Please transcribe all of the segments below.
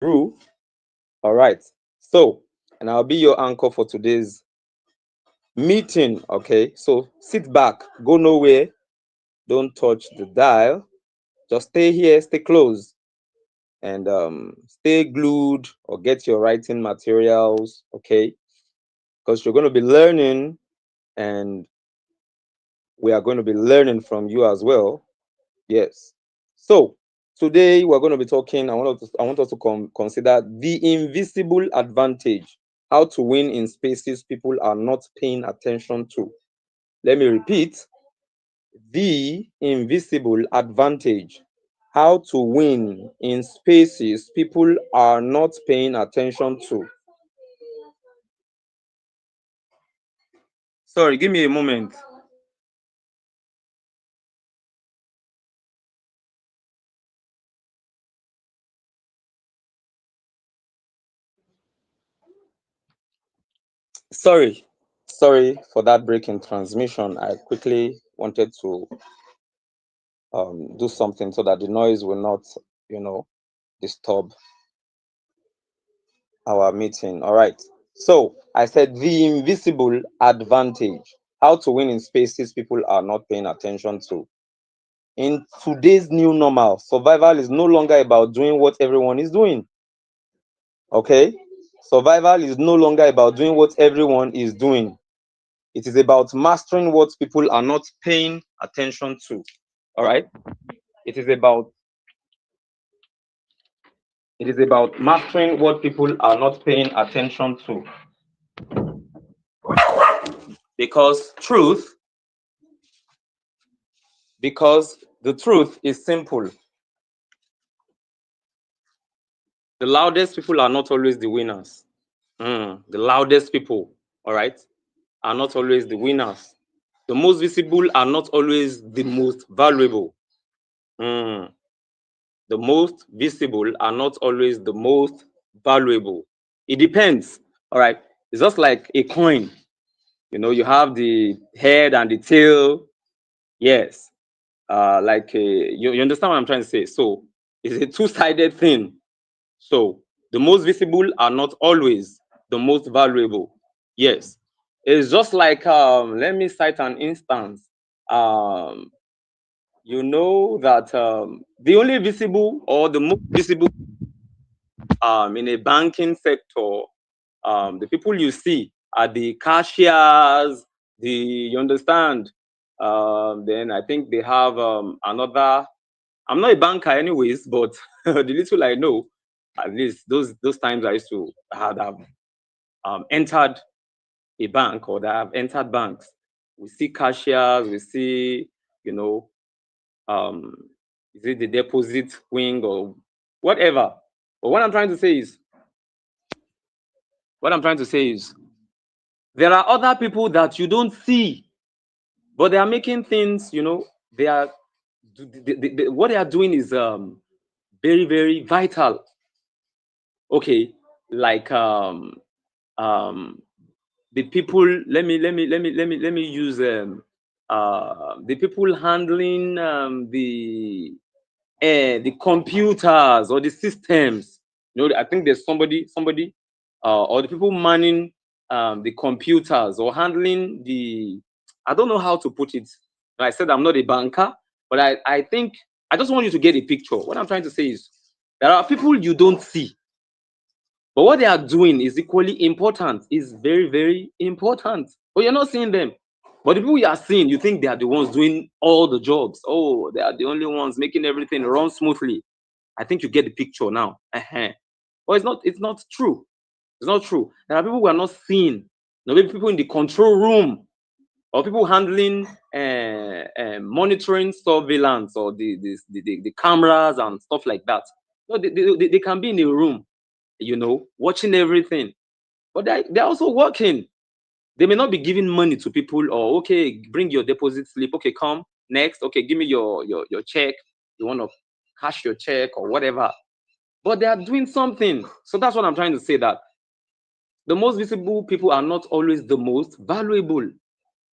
through. All right. So, and I'll be your anchor for today's meeting. Okay. So sit back, go nowhere, don't touch the dial. Just stay here, stay close, and stay glued or get your writing materials. Okay. Because you're going to be learning, and we are going to be learning from you as well. Yes. So today we're going to be talking. I want us to consider the invisible advantage. How to win in spaces people are not paying attention to. Let me repeat. The invisible advantage. How to win in spaces people are not paying attention to. Sorry, give me a moment. Sorry for that break in transmission. I quickly wanted to do something so that the noise will not, disturb our meeting. All right. So I said the invisible advantage. How to win in spaces people are not paying attention to. In today's new normal, survival is no longer about doing what everyone is doing. Okay? Survival is no longer about doing what everyone is doing. It is about mastering what people are not paying attention to. All right? It is about mastering what people are not paying attention to. Because the truth is simple. The loudest people are not always the winners. The loudest people, all right, are not always the winners. The most visible are not always the most valuable. The most visible are not always the most valuable. It depends, all right. It's just like a coin. You have the head and the tail. Yes. You understand what I'm trying to say? So it's a two-sided thing. So the most visible are not always the most valuable. Yes. It's just like let me cite an instance. You know that the only visible or the most visible in a banking sector, the people you see are the cashiers, you understand? Then I think they have another. I'm not a banker anyways, but the little I know, at least those times I used to have entered a bank or that have entered banks. We see cashiers, we see, um, is it the deposit wing or whatever. But what I'm trying to say is, there are other people that you don't see, but they are making things, they are, what they are doing is very, very vital. Okay, like the people. Let me use the people handling the computers or the systems. I think there's somebody or the people manning the computers or handling the. I don't know how to put it. I said I'm not a banker, but I think I just want you to get a picture. What I'm trying to say is there are people you don't see, but what they are doing is equally important, is very, very important. But you're not seeing them. But the people you are seeing, you think they are the ones doing all the jobs. Oh, they are the only ones making everything run smoothly. I think you get the picture now. But it's not true. It's not true. There are people who are not seen. Maybe people in the control room or people handling monitoring surveillance or the cameras and stuff like that. No, they can be in a room, watching everything. But they're also working. They may not be giving money to people or, okay, bring your deposit slip. Okay, come next. Okay, give me your check. You want to cash your check or whatever. But they are doing something. So that's what I'm trying to say, that the most visible people are not always the most valuable.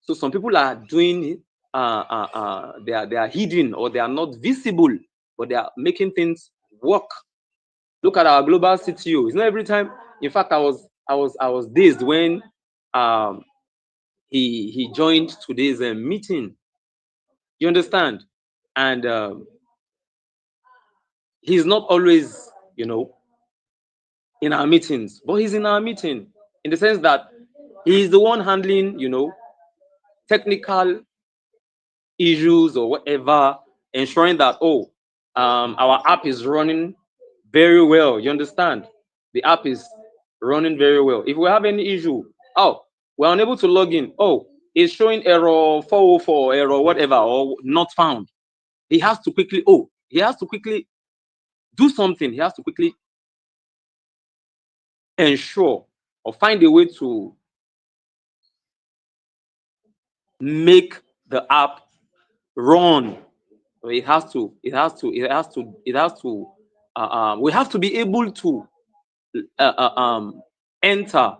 So some people are doing they are hidden or they are not visible, but they are making things work. Look at our global CTO. It's not every time. In fact, I was dazed when um, he joined today's meeting. You understand? And he's not always, in our meetings, but he's in our meeting in the sense that he's the one handling, technical issues or whatever, ensuring that our app is running very well. You understand? The app is running very well. If we have any issue, we're unable to log in. It's showing error 404, error whatever, or not found. He has to quickly do something. He has to quickly ensure or find a way to make the app run. We have to be able to enter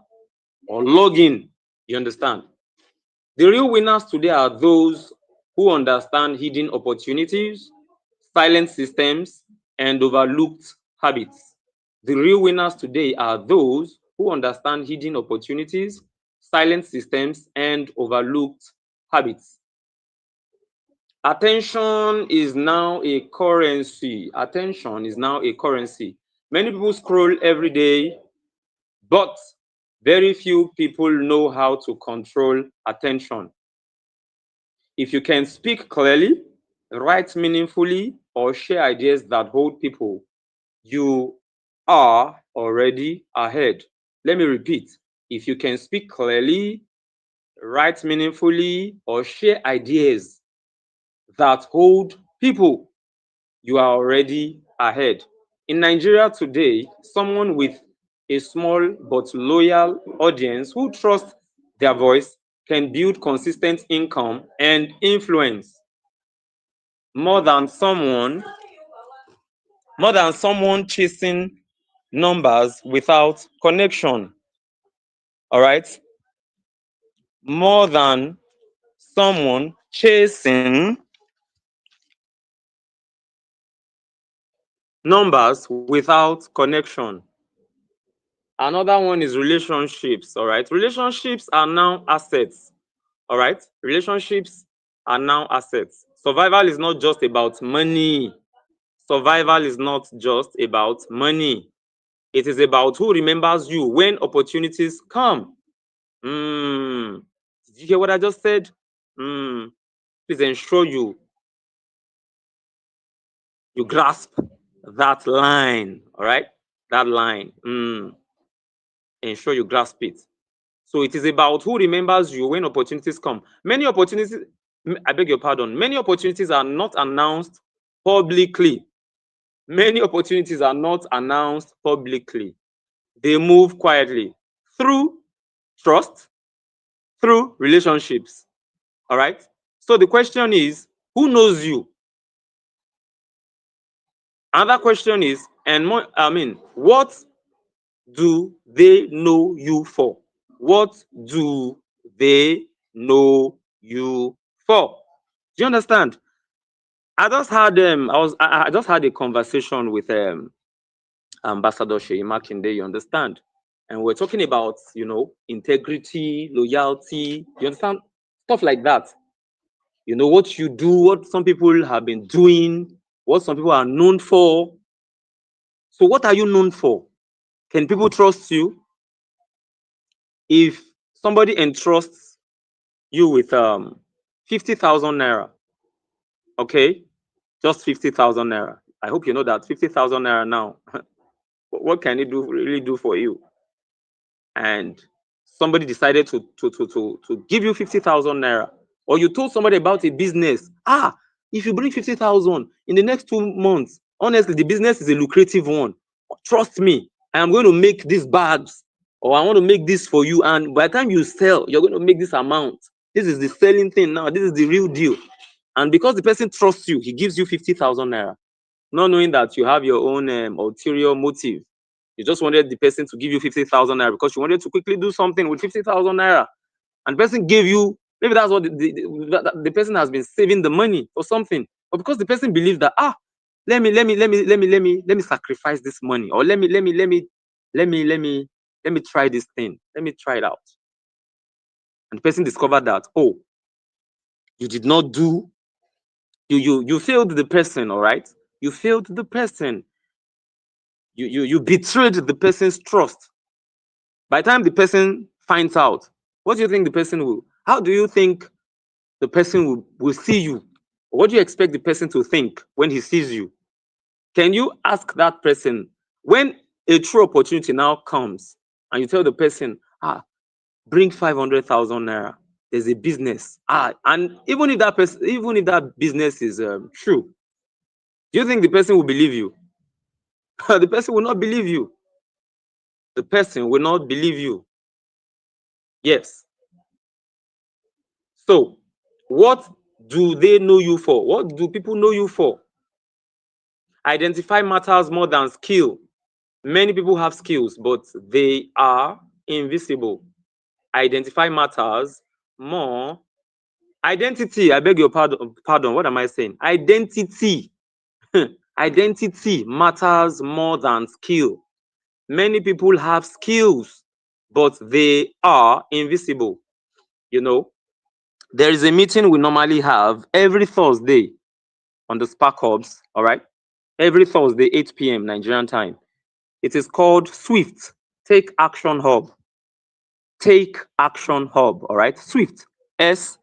or log in. You understand? The real winners today are those who understand hidden opportunities, silent systems, and overlooked habits. The real winners today are those who understand hidden opportunities, silent systems, and overlooked habits. Attention is now a currency. Attention is now a currency. Many people scroll every day, but very few people know how to control attention. If you can speak clearly, write meaningfully, or share ideas that hold people, you are already ahead. Let me repeat. If you can speak clearly, write meaningfully, or share ideas that hold people, you are already ahead. In Nigeria today, someone with a small but loyal audience who trusts their voice can build consistent income and influence more than someone chasing numbers without connection. All right? More than someone chasing numbers without connection. Another one is relationships. All right? Relationships are now assets. All right? Relationships are now assets. Survival is not just about money. Survival is not just about money. It is about who remembers you when opportunities come. Did you hear what I just said? Please ensure you grasp that line. All right? That line. Ensure you grasp it. So it is about who remembers you when opportunities come. Many opportunities, I beg your pardon, many opportunities are not announced publicly. Many opportunities are not announced publicly. They move quietly through trust, through relationships. All right? So the question is, who knows you? Another question is, what do they know you for? What do they know you for? Do you understand? I just had I just had a conversation with Ambassador Seyi Makinde, you understand? And we're talking about, integrity, loyalty, you understand? Stuff like that. What you do, what some people have been doing, what some people are known for. So what are you known for? Can people trust you? If somebody entrusts you with 50,000 naira, okay, just 50,000 naira. I hope you know that 50,000 naira now, what can it really do for you? And somebody decided to give you 50,000 naira, or you told somebody about a business. If you bring 50,000 in the next 2 months, honestly, the business is a lucrative one. Trust me, I am going to make these bags, or I want to make this for you. And by the time you sell, you're going to make this amount. This is the selling thing now. This is the real deal. And because the person trusts you, he gives you 50,000 naira, not knowing that you have your own ulterior motive. You just wanted the person to give you 50,000 naira because you wanted to quickly do something with 50,000 naira. And the person gave you, maybe that's what the person has been saving the money or something. But because the person believes that, let me sacrifice this money, or let me try this thing. Let me try it out. And the person discovered that, oh, you did not do, you failed the person, all right? You failed the person. You betrayed the person's trust. By the time the person finds out, what do you think the person will, how do you think the person will see you? What do you expect the person to think when he sees you? Can you ask that person, when a true opportunity now comes and you tell the person, bring 500,000 naira, there's a business, and even if that business is true, do you think the person will believe you? The person will not believe you. The person will not believe you. Yes. So, what do they know you for? What do people know you for? Identify matters more than skill. Many people have skills, but they are invisible. Identify matters more. Identity, I beg your pardon, what am I saying? Identity. Identity matters more than skill. Many people have skills, but they are invisible. You know, there is a meeting we normally have every Thursday on the Spark Hubs, all right? Every Thursday, 8 p.m. Nigerian time. It is called SWIFT, Take Action Hub. Take Action Hub, all right? SWIFT, SWIFT.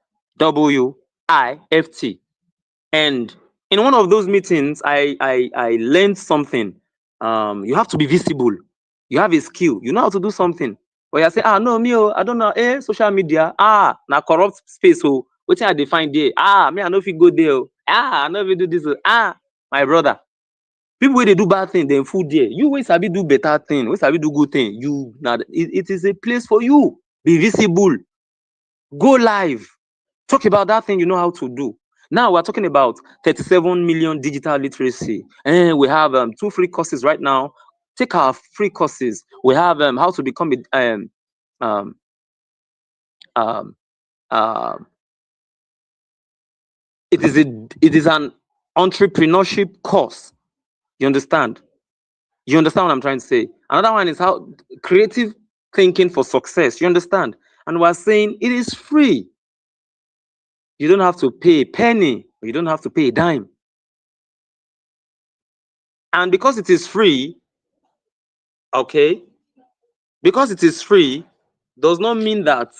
And in one of those meetings, I learned something. You have to be visible. You have a skill. You know how to do something. But you say, no, me, I don't know. Social media, na corrupt space. Oh, what I define there? Me, I know if you go there. I know if you do this. My brother. People wey dey do bad thing, dem full there. You wey sabi do better thing, wey sabi do good thing, it is a place for you. Be visible. Go live. Talk about that thing you know how to do. Now we're talking about 37 million digital literacy. And we have 2 free courses right now. Take our free courses. We have how to become it is an entrepreneurship course. You understand? You understand what I'm trying to say? Another one is how creative thinking for success. You understand? And we're saying it is free. You don't have to pay a penny. You don't have to pay a dime. And because it is free, okay, because it is free does not mean that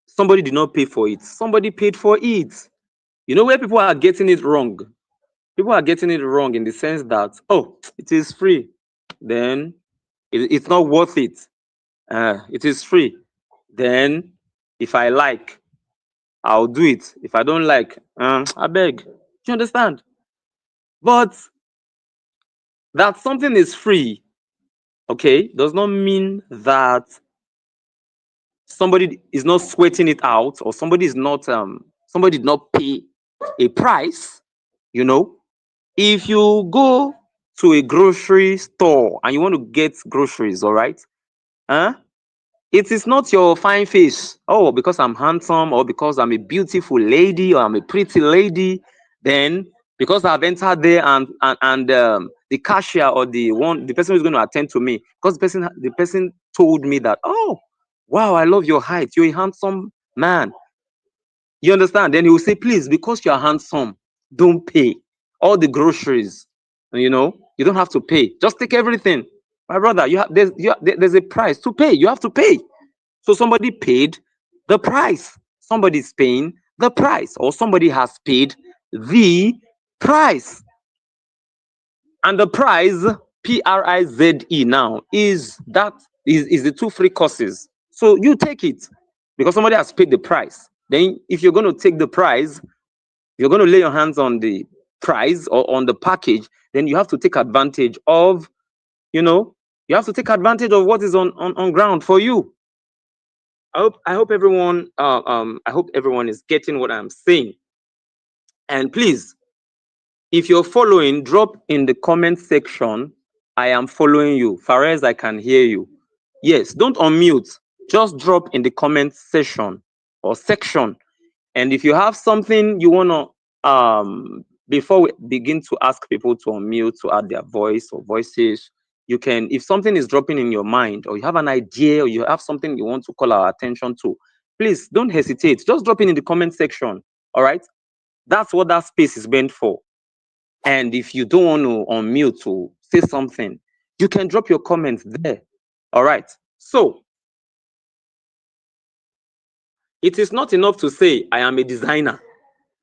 somebody did not pay for it. Somebody paid for it. You know where people are getting it wrong? People are getting it wrong in the sense that, it is free. Then it's not worth it. It is free. Then if I like, I'll do it. If I don't like, I beg. Do you understand? But that something is free, okay, does not mean that somebody is not sweating it out, or somebody did not pay a price. You know, if you go to a grocery store and you want to get groceries, all right, it is not your fine face, because I'm handsome, or because I'm a beautiful lady, or I'm a pretty lady, then because I've entered there and the cashier or the person who's going to attend to me, because the person told me that, wow, I love your height, you're a handsome man. You understand? Then he will say, please, because you're handsome, don't pay all the groceries. You know, you don't have to pay. Just take everything. My brother, there's a price to pay. You have to pay. So somebody paid the price. Somebody's paying the price, or somebody has paid the price. And the prize, PRIZE now, is the 2 free courses. So you take it because somebody has paid the price. Then if you're going to take the prize, you're going to lay your hands on the prize or on the package, then you have to take advantage of, you have to take advantage of what is on ground for you. I hope everyone is getting what I'm saying. And please, if you're following, drop in the comment section, I am following you. Fares, I can hear you. Yes, don't unmute. Just drop in the comment section or section. And if you have something you want to before we begin to ask people to unmute, to add their voice or voices, you can, if something is dropping in your mind, or you have an idea, or you have something you want to call our attention to, please don't hesitate. Just drop it in the comment section. All right. That's what that space is meant for. And if you don't want to unmute to say something, you can drop your comments there. All right. So it is not enough to say, I am a designer.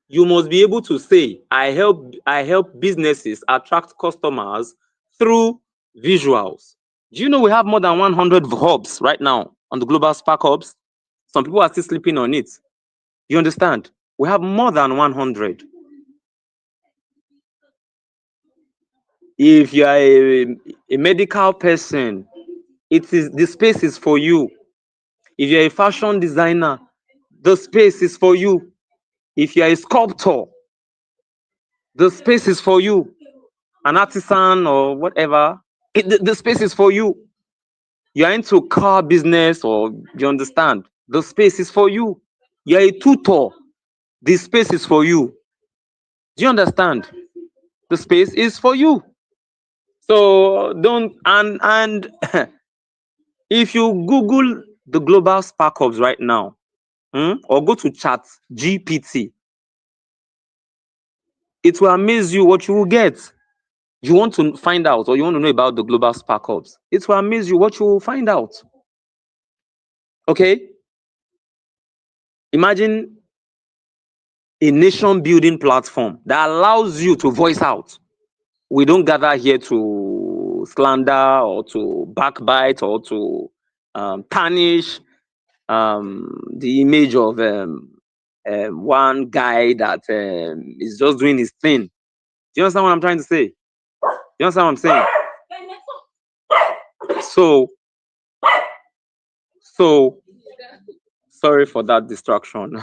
You must be able to say, I help businesses attract customers through visuals. Do you know we have more than 100 hubs right now on the Global Spark Hubs? Some people are still sleeping on it. You understand? We have more than 100. If you are a medical person, the space is for you. If you're a fashion designer, the space is for you. If you're a sculptor, the space is for you. An artisan or whatever, the space is for you. You're into car business, or you understand, the space is for you. You're a tutor, the space is for you. Do you understand? The space is for you. So don't, and if you Google the Global Spark Hubs right now, or go to Chat GPT, it will amaze you what you will get. You want to find out, or you want to know about the Global Spark Hubs, it will amaze you what you will find out. Okay? Imagine a nation building platform that allows you to voice out. We don't gather here to slander or to backbite or to tarnish the image of one guy that is just doing his thing. Do you understand what I'm trying to say? Do you understand what I'm saying? So sorry for that distraction.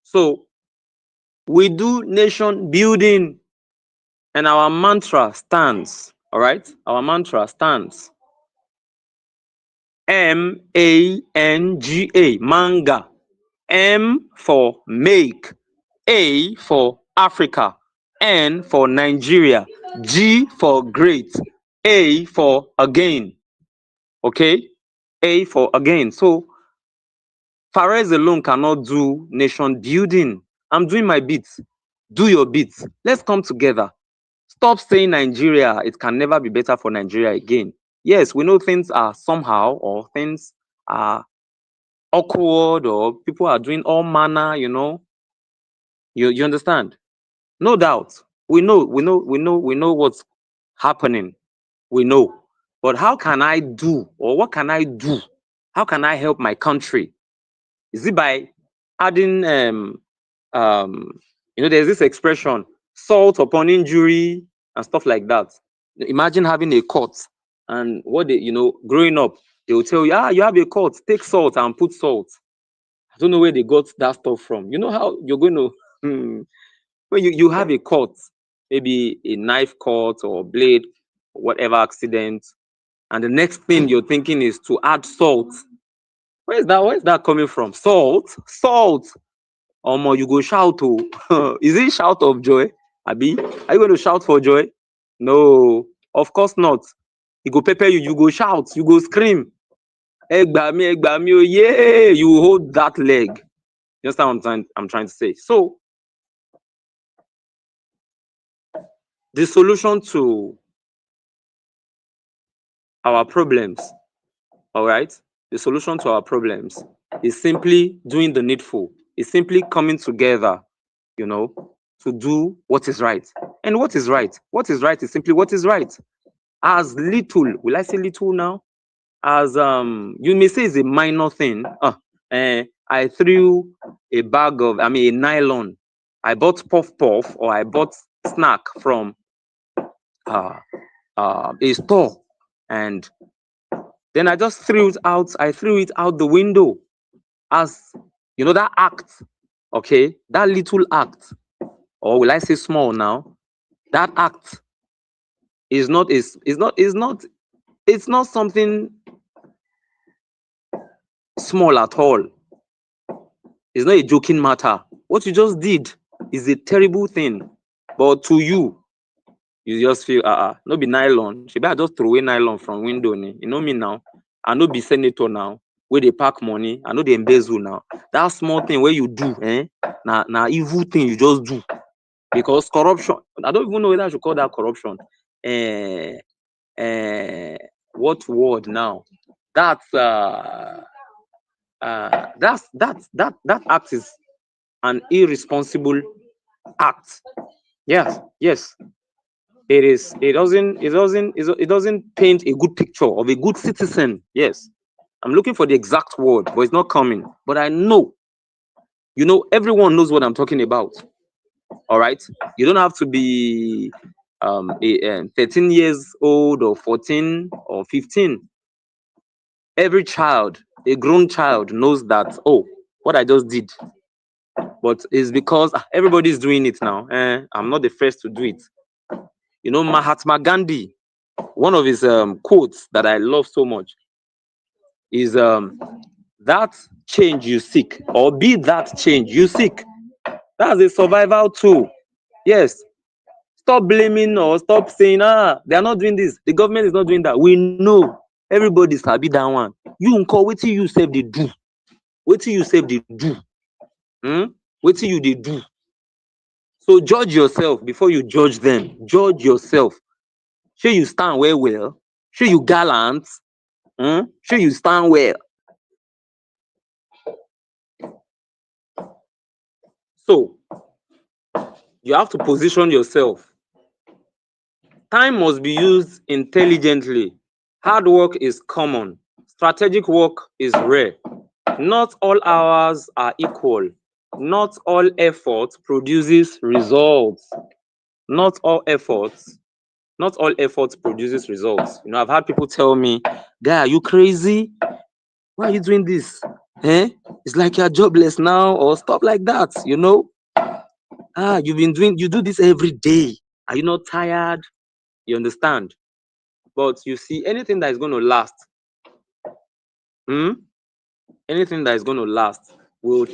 So we do nation building, and our mantra stands. All right, our mantra stands. MANGA, manga. M for make, A for Africa, N for Nigeria, G for great, A for again. Okay, A for again. So Fares alone cannot do nation building. I'm doing my bit. Do your bit. Let's come together. Stop saying Nigeria, it can never be better for Nigeria again. Yes, we know things are somehow, or things are awkward, or people are doing all manner, you know. You understand? No doubt. We know what's happening. We know. But how can I do, or what can I do? How can I help my country? Is it by adding there's this expression, salt upon injury and stuff like that. Imagine having a cut, and what they, growing up, they will tell you, you have a cut, take salt and put salt. I don't know where they got that stuff from. You know how you're going to when you have a cut, maybe a knife cut or blade, whatever accident, and the next thing you're thinking is to add salt. Where's that coming from? Salt. You go shout. Oh. Is it shout of joy? Abi, are you going to shout for joy? No, of course not. You go pepper you go shout, you go scream. Egba mi, oh, yeah, you hold that leg. You understand what I'm trying to say? So the solution to our problems, all right? The solution to our problems is simply doing the needful. It's simply coming together, to do what is right. And what is right? What is right is simply what is right. As little, will I say little now? As you may say it's a minor thing. I threw a bag of, a nylon. I bought puff, or I bought snack from a store, and then I just threw it out. I threw it out the window. As that act, okay, that little act, or will I say small now? That act is not it's not something small at all. It's not a joking matter. What you just did is a terrible thing. But to you, you just feel, no be nylon. She better just throw away nylon from window. You know me now. I no be senator now. Where they pack money, I know they embezzle now. That small thing where you do, now evil thing you just do. Because corruption, I don't even know whether I should call that corruption. What word now? That act is an irresponsible act. Yes. It is. It doesn't paint a good picture of a good citizen. Yes. I'm looking for the exact word, but it's not coming. But I know, everyone knows what I'm talking about. All right. You don't have to be 13 years old or 14 or 15. Every child, a grown child, knows that, oh, what I just did. But it's because everybody's doing it now. I'm not the first to do it. Mahatma Gandhi, one of his quotes that I love so much is that change you seek, or be that change you seek. That's a survival tool. Yes. Stop blaming or stop saying, they are not doing this. The government is not doing that. We know everybody sabi that one. You uncle, wait till you save the do. Wait till you save the do. Wait till you they do. So judge yourself before you judge them. Judge yourself. Sure you stand well. Sure you gallant. Sure you stand well. So you have to position yourself. Time must be used intelligently. Hard work is common. Strategic work is rare. Not all hours are equal. Not all effort produces results. Not all efforts produces results. You I've had people tell me, guy, are you crazy? Why are you doing this? It's like you're jobless now, or stuff like that, you do this every day. Are you not tired? You understand? But you see, anything that is going to last, anything that is going to last will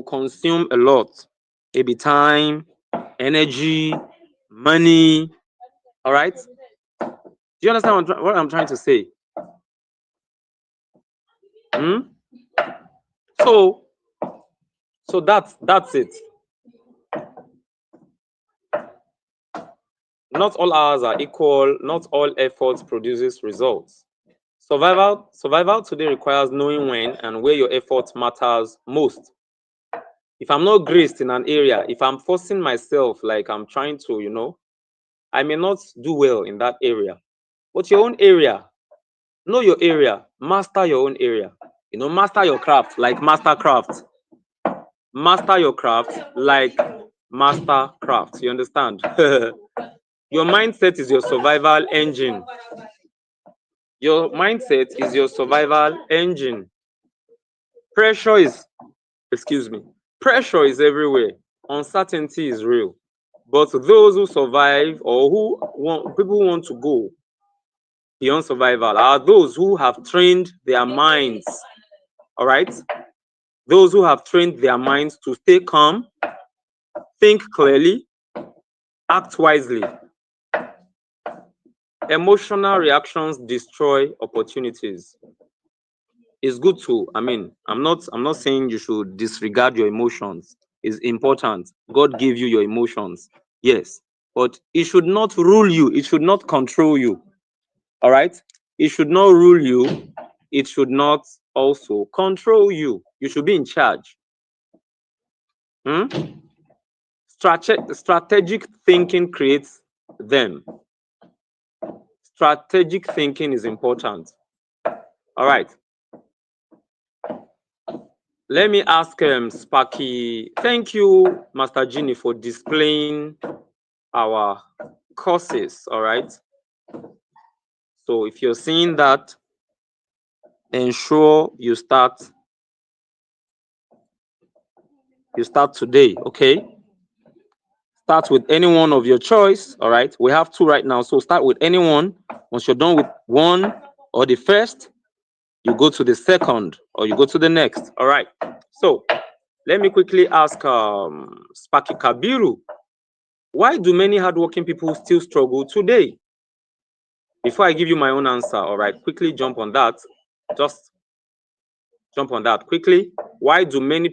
consume a lot. Maybe time, energy, money. All right? Do you understand what I'm trying to say? So that's it. Not all hours are equal. Not all efforts produces results. Survival today requires knowing when and where your effort matters most. If I'm not graced in an area, if I'm forcing myself, like I'm trying to, I may not do well in that area. But your own area, know your area, master your own area. Master your craft like mastercraft. Master your craft like mastercraft. You understand? Your mindset is your survival engine. Your mindset is your survival engine. Pressure is everywhere. Uncertainty is real. But those who survive, or people who want to go beyond survival, are those who have trained their minds. All right? Those who have trained their minds to stay calm, think clearly, act wisely. Emotional reactions destroy opportunities. It's good to, I'm not saying you should disregard your emotions. It's important. God gave you your emotions. Yes. But it should not rule you. It should not control you. All right? It should not rule you. It should not also control you. You should be in charge. Strategic thinking creates them. Strategic thinking is important. All right. Let me ask Sparky. Thank you, Master Ginny, for displaying our courses. All right. So if you're seeing that, ensure you start today. Okay. Start with anyone of your choice. All right. We have 2 right now. So start with anyone. Once you're done with one or the first, you go to the second or you go to the next. All right. So let me quickly ask Sparky Kabiru, why do many hardworking people still struggle today? Before I give you my own answer, all right, quickly jump on that. Just jump on that quickly. Why do many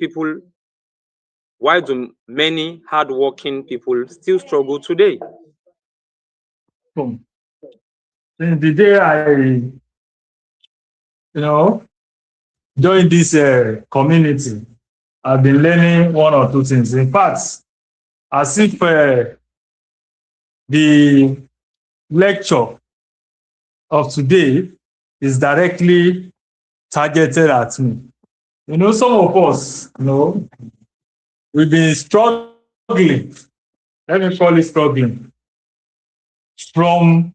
hardworking people still struggle today? Since the day joined this community, I've been learning one or two things. In fact, as if the lecture of today is directly targeted at me. Some of us, we've been struggling. Let me call it struggling. From,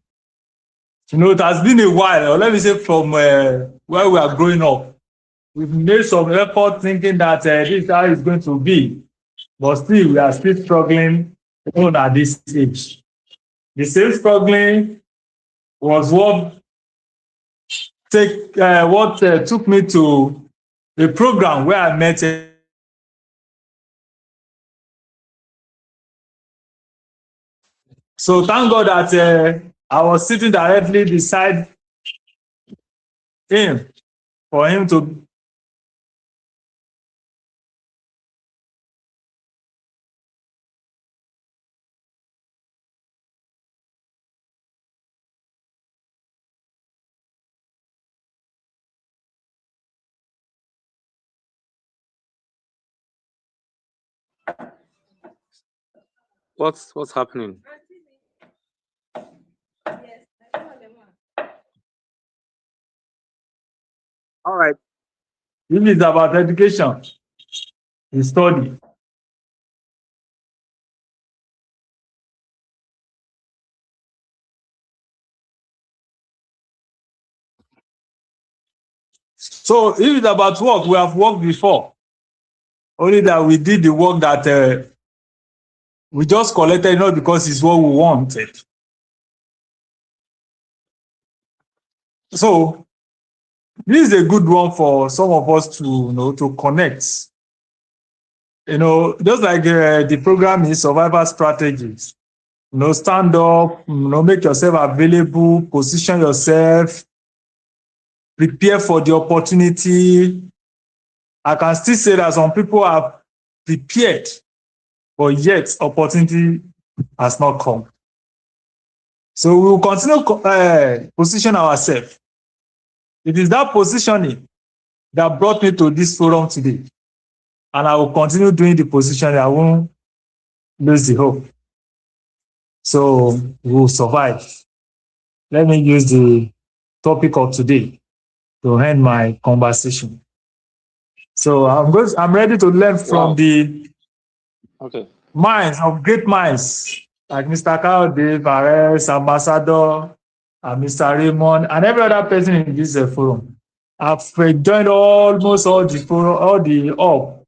it has been a while, or let me say from where we are growing up. We've made some effort thinking that this is how it's going to be. But still, we are still struggling even at this age. The same struggling was what took me to a program where I met so thank God that I was sitting directly beside him for him to What's happening? All right. If it's about education, we study. So if it's about work, we have worked before. Only that we did the work that we just collected, not because it's what we wanted. So this is a good one for some of us to connect. Just like the program is survival strategies. Stand up, make yourself available, position yourself, prepare for the opportunity. I can still say that some people are prepared, but yet opportunity has not come. So we will continue position ourselves. It is that positioning that brought me to this forum today. And I will continue doing the positioning. I won't lose the hope. So we will survive. Let me use the topic of today to end my conversation. So I'm ready to learn from the minds of great minds like Mr. Carl Dave, Ares, Ambassador, Mr. Raymond, and every other person in this forum. I've joined almost all the up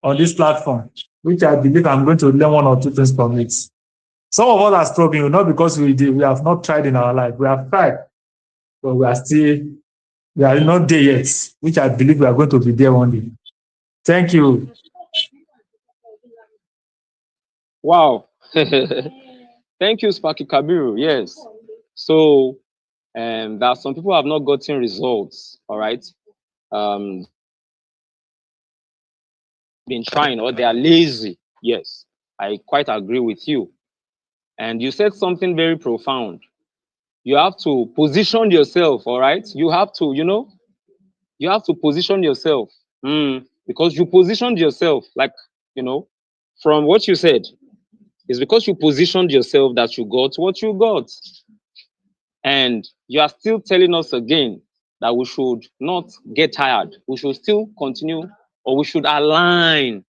on this platform, which I believe I'm going to learn one or two things from it. Some of us are struggling, not because we have not tried in our life. We have tried, but we are not there yet, which I believe we are going to be there one day. Thank you. Wow. Thank you, Sparky Kabiru. Yes. So that some people have not gotten results, all right? Been trying, or they are lazy. Yes, I quite agree with you. And you said something very profound. You have to position yourself, all right? You have to, you have to position yourself. Because you positioned yourself, like, from what you said, it's because you positioned yourself that you got what you got. And you are still telling us again that we should not get tired. We should still continue, or we should align.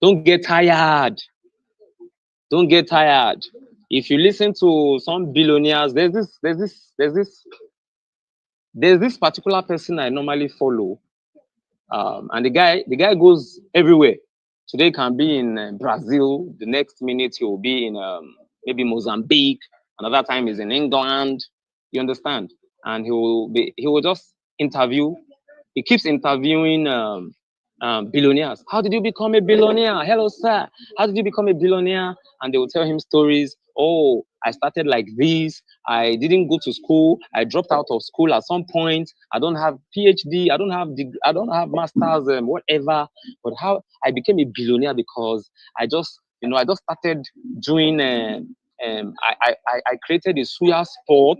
Don't get tired. Don't get tired. If you listen to some billionaires, there's this particular person I normally follow. And the guy goes everywhere. Today can be in Brazil. The next minute he will be in maybe Mozambique. Another time is in England. You understand? And he will just interview. He keeps interviewing billionaires. How did you become a billionaire? Hello, sir. How did you become a billionaire? And they will tell him stories. Oh, I started like this. I didn't go to school. I dropped out of school at some point. I don't have PhD. I don't have masters, whatever. But how I became a billionaire because I just started doing. I created a suya sport.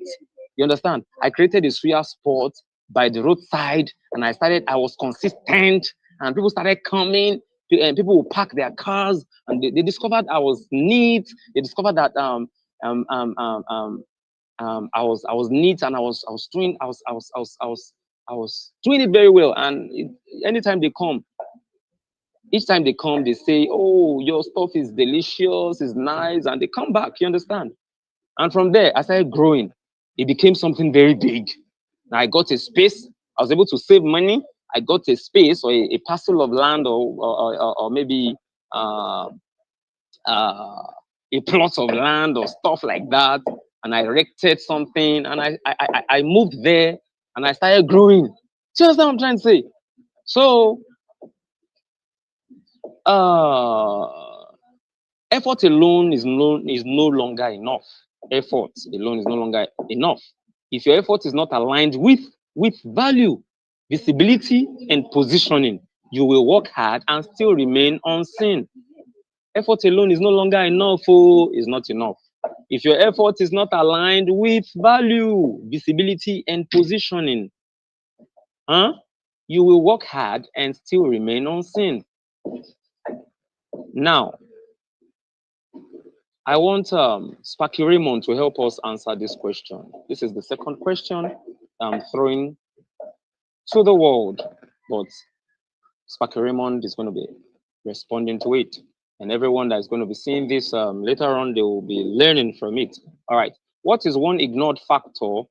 You understand? I created a suya sport by the roadside, and I was consistent, and people started coming, and people would park their cars, and they discovered I was neat. They discovered that I was neat, and I was doing it very well. And anytime they come, each time they come, they say, "Oh, your stuff is delicious, is nice," and they come back. You understand? And from there, I started growing. It became something very big. Now I got a space. I was able to save money. I got a space or a parcel of land or maybe a plot of land or stuff like that. And I erected something, and I moved there, and I started growing. Do you understand what I'm trying to say? So effort alone is no longer enough. Effort alone is no longer enough. If your effort is not aligned with value, visibility, and positioning, you will work hard and still remain unseen. Effort alone is no longer enough. Oh, is not enough. If your effort is not aligned with value, visibility, and positioning, you will work hard and still remain unseen. Now, I want Sparky Raymond to help us answer this question. This is the second question I'm throwing to the world, but Sparky Raymond is going to be responding to it. And everyone that is going to be seeing this later on, they will be learning from it. All right. What is one ignored factor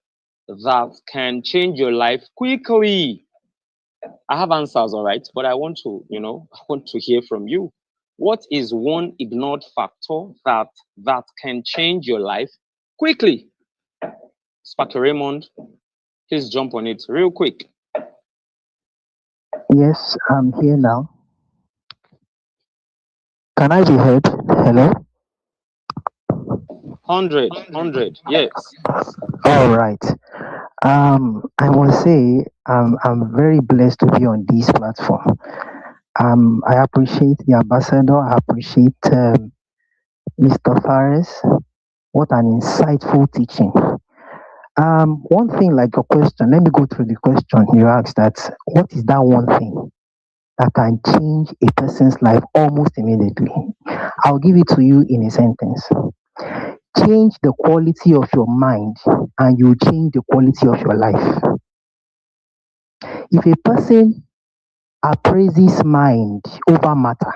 that can change your life quickly? I have answers, all right, but I want to hear from you. What is one ignored factor that can change your life quickly? Sparky Raymond, please jump on it real quick. Yes, I'm here now. Can I be heard? Hello? 100, yes. All right. I must say I'm very blessed to be on this platform. I appreciate the ambassador. I appreciate Mr. Fares. What an insightful teaching. One thing like your question. Let me go through the question you asked. That what is that one thing that can change a person's life almost immediately? I'll give it to you in a sentence. Change the quality of your mind, and you change the quality of your life. If a person appraises mind over matter,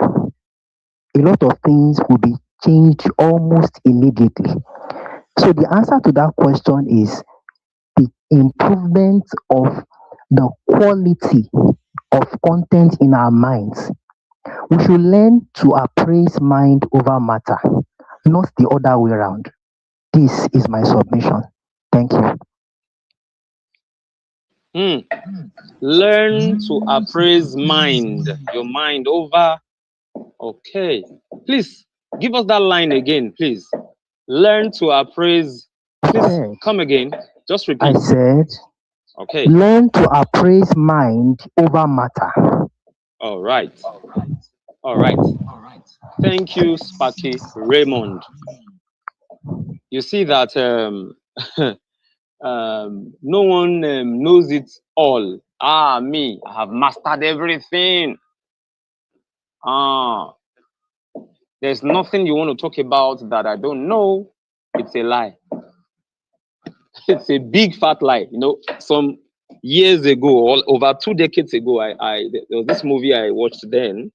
a lot of things will be changed almost immediately. So the answer to that question is the improvement of the quality of content in our minds. We should learn to appraise mind over matter, not the other way around. This is my submission. Thank you. Learn to appraise your mind over. Okay. Please give us that line again, please. Learn to appraise. Please come again. Just repeat. I said, okay. Learn to appraise mind over matter. All right. All right. Thank you, Sparky Raymond. You see that no one knows it all. Me, I have mastered everything. There's nothing you want to talk about that I don't know. It's a lie. It's a big fat lie. Some years ago, over 2 decades ago, there was this movie I watched then,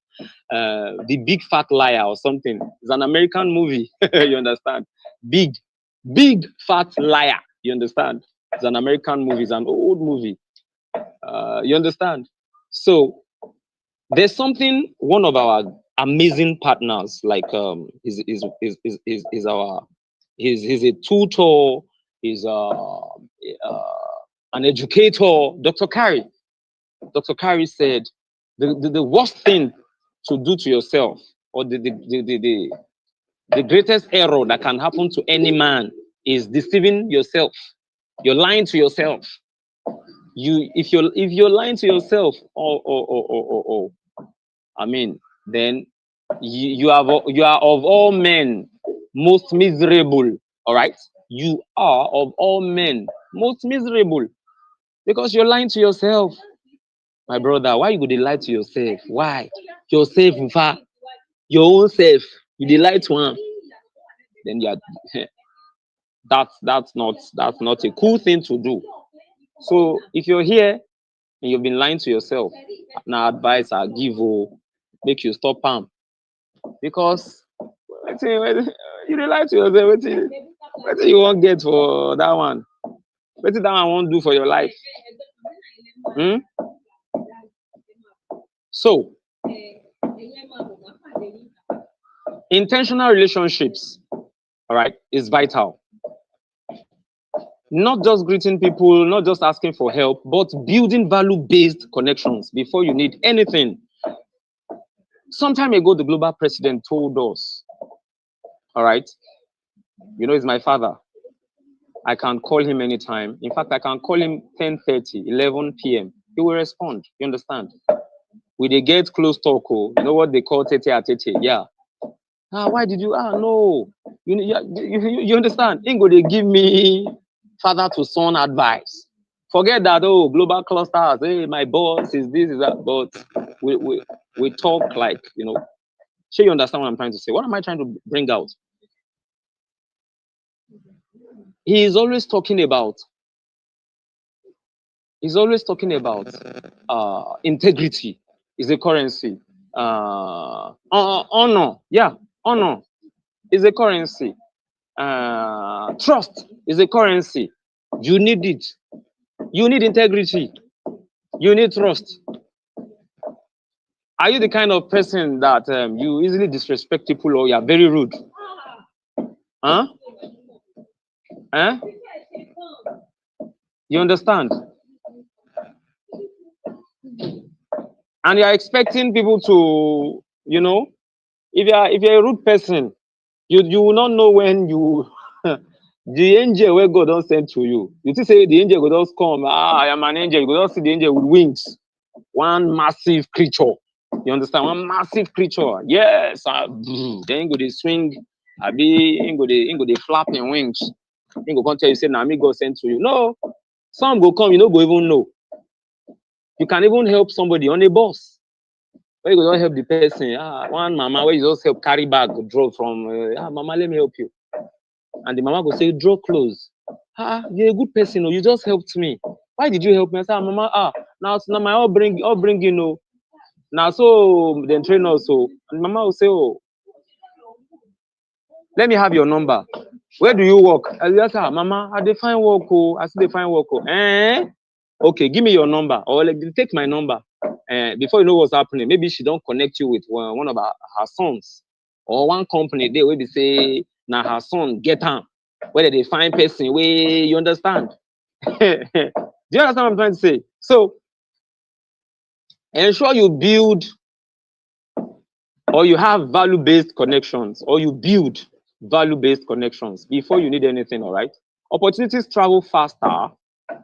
The Big Fat Liar or something. It's an American movie. You understand? Big Fat Liar. You understand? It's an American movie. It's an old movie. You understand? So there's something one of our amazing partners, like he's a tutor, he's an educator, Dr. Kari. Dr. Kari said the worst thing to do to yourself, or the greatest error that can happen to any man is deceiving yourself. You're lying to yourself. If you're lying to yourself, I mean, then you are of all men most miserable. All right, you are of all men most miserable because you're lying to yourself, my brother. Why you go dey lie to yourself? Why? Yourself, in fact, your own self, you dey lie to am. Then you are that's not a cool thing to do. So if you're here and you've been lying to yourself, now advice I give make you stop am, because you dey lie to yourself. Wetin you won't get for that one? Wetin that one won't do for your life? So intentional relationships, all right, is vital. Not just greeting people, not just asking for help, but building value-based connections before you need anything. Some time ago, the global president told us, all right, you know, he's my father. I can call him anytime. In fact, I can call him 10:30, 11 p.m. He will respond. You understand? We dey get close talk. You know what they call tete a tete? Yeah. Why did you? No. You understand? Ingo, they give me father to son advice. Forget that. Oh, global clusters. Hey, my boss is this, is that. But we talk like, you know. Sure, you understand what I'm trying to say? What am I trying to bring out? He is always talking about. He's always talking about integrity is a currency. Honor, yeah, honor is a currency. Trust is a currency. You need it. You need integrity. You need trust. Are you the kind of person that you easily disrespect people, or you are very rude? Huh? You understand? And you are expecting people to, you know, if you're a rude person, you will not know when you the angel where God don't send to you. You think say the angel will just come. I am an angel. You will just see the angel with wings. One massive creature. You understand? One massive creature. Yes. Then go they swing. I be go they flap in wings. Then go come tell you say now me God sent to you. No. Some go come, you know, go even know. You can even help somebody on a bus. Where you go don't help the person. One mama where you just help carry bag, drop from mama, let me help you. And the mama go say, draw close. You're a good person, you just helped me. Why did you help me? I say, mama, now my upbringing, you know. Now so then train also. And mama will say, oh, let me have your number. Where do you work? I say, mama, I define work. I say define work. Okay, give me your number, or like take my number. Before you know what's happening, maybe she don't connect you with one of her sons, or one company there where they say now her son get am, whether they find person where you understand. Do you understand what I'm trying to say? So ensure you build or you have value-based connections, or you build value-based connections before you need anything. All right. Opportunities travel faster.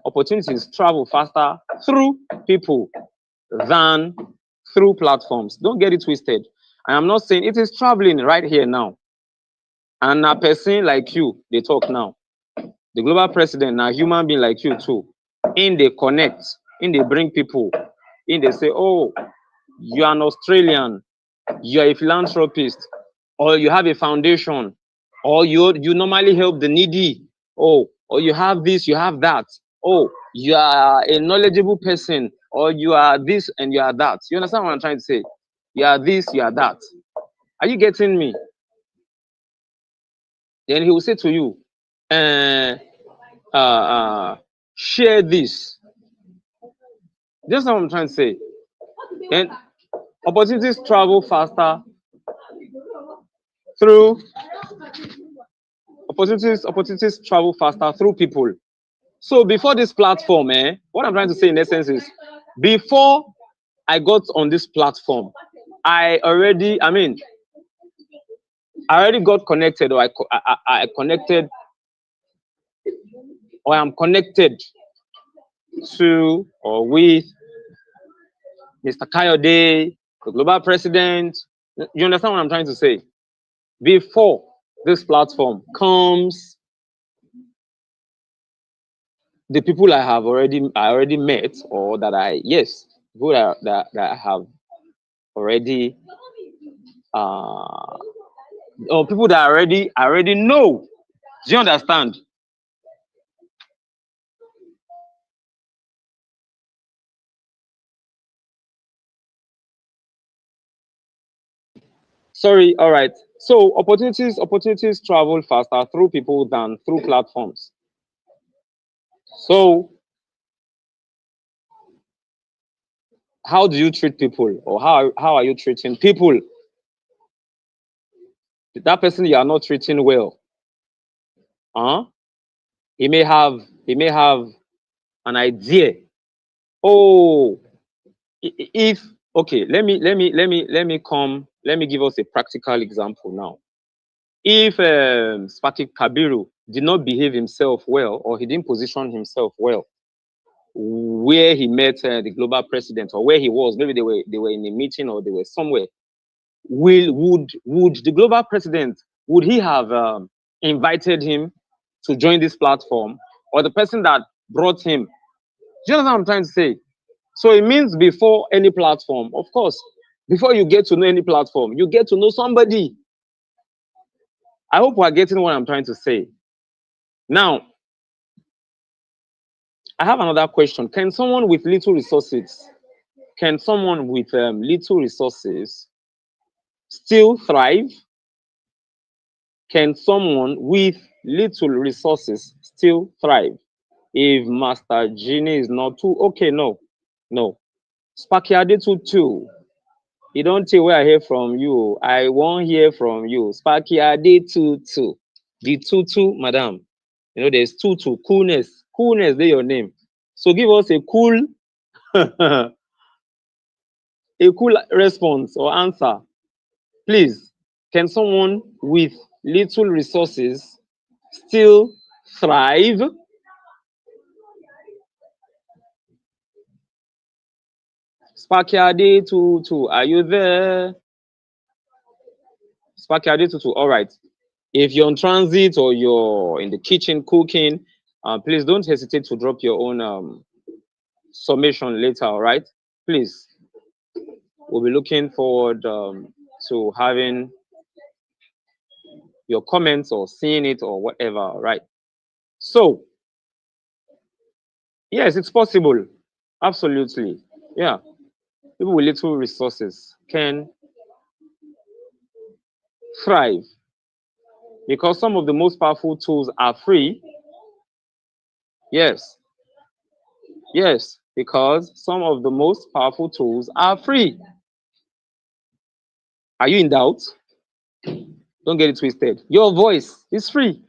Opportunities travel faster through people than through platforms. Don't get it twisted. I am not saying it is traveling right here now. And a person like you, they talk now. The global president, now human being like you too. In they connect, in they bring people, in they say, oh, you are an Australian, you are a philanthropist, or you have a foundation, or you normally help the needy, or you have this, you have that. Oh, you are a knowledgeable person, or you are this and you are that. You understand what I'm trying to say? You are this, you are that. Are you getting me? Then he will say to you, share this. That's what I'm trying to say. Then opportunities travel faster through opportunities travel faster through people. So before this platform, what I'm trying to say in essence is, before I got on this platform, I already got connected, or I connected, or I'm connected to or with Mr. Kayode, the global president. You understand what I'm trying to say? Before this platform comes, the people I already met, or that people that I have already, or people that I already know. Do you understand? Sorry, all right. So opportunities travel faster through people than through platforms. So how do you treat people, or how are you treating people? That person you are not treating well, he may have an idea. Oh, if okay, let me give us a practical example now. If Sparky Kabiru did not behave himself well, or he didn't position himself well where he met the global president, or where he was, maybe they were in a meeting, or they were somewhere, would the global president, would he have invited him to join this platform, or the person that brought him? Do you know what I'm trying to say? So it means before any platform, of course, before you get to know any platform, you get to know somebody. I hope we're getting what I'm trying to say. Now, I have another question. Can someone with little resources still thrive? Can someone with little resources still thrive? If Master Genie is not too okay, no. Sparky Adetutu, you don't tell where I hear from you. I won't hear from you. Sparky Adetutu, the tutu, madam. You know, there's tutu, coolness, they your name. So give us a cool, a cool response or answer, please. Can someone with little resources still thrive? Sparky Adetutu, are you there? Sparky Adetutu, all right. If you're on transit or you're in the kitchen cooking, please don't hesitate to drop your own summation later, all right? Please. We'll be looking forward to having your comments or seeing it or whatever, all right? So, yes, it's possible. Absolutely. Yeah. People with little resources can thrive because some of the most powerful tools are free. Yes, because some of the most powerful tools are free. Are you in doubt? Don't get it twisted. Your voice is free.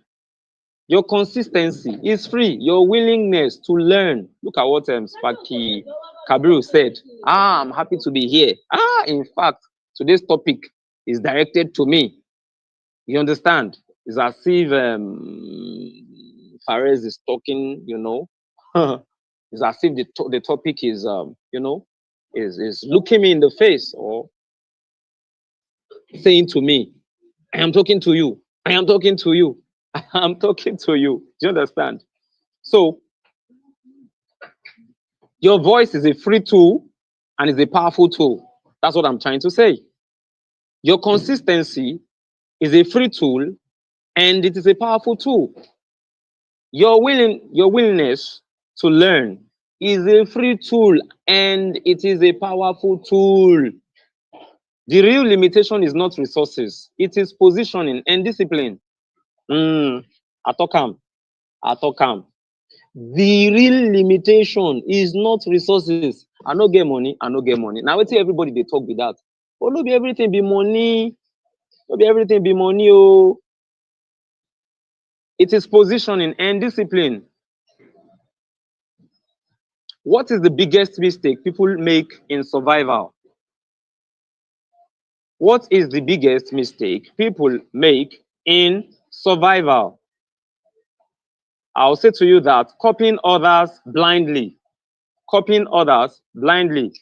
Your consistency is free. Your willingness to learn. Look at what Sparky Kabiru said. I'm happy to be here. In fact, today's topic is directed to me. You understand? It's as if Fares is talking, you know. It's as if the topic is, is looking me in the face or saying to me, I am talking to you. I am talking to you. I'm talking to you. Do you understand? So, your voice is a free tool and is a powerful tool. That's what I'm trying to say. Your consistency is a free tool and it is a powerful tool. Your willingness to learn is a free tool and it is a powerful tool. The real limitation is not resources, it is positioning and discipline. Atokam. The real limitation is not resources. I no get money. Now wait till everybody they talk with that. Oh, no be everything be money. Oh. It is positioning and discipline. What is the biggest mistake people make in survival? What is the biggest mistake people make in survival? I'll say to you that copying others blindly. Copying others blindly.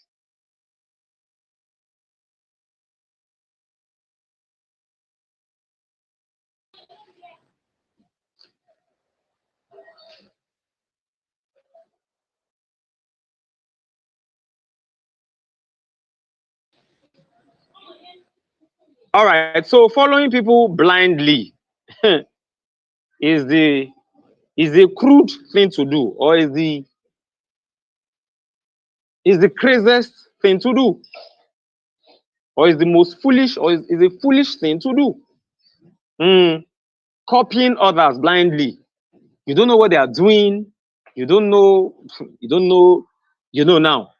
All right, so following people blindly is the crude thing to do, or is the craziest thing to do, or is the most foolish, or is a foolish thing to do. Copying others blindly. You don't know what they are doing. You don't know. You don't know. You know now.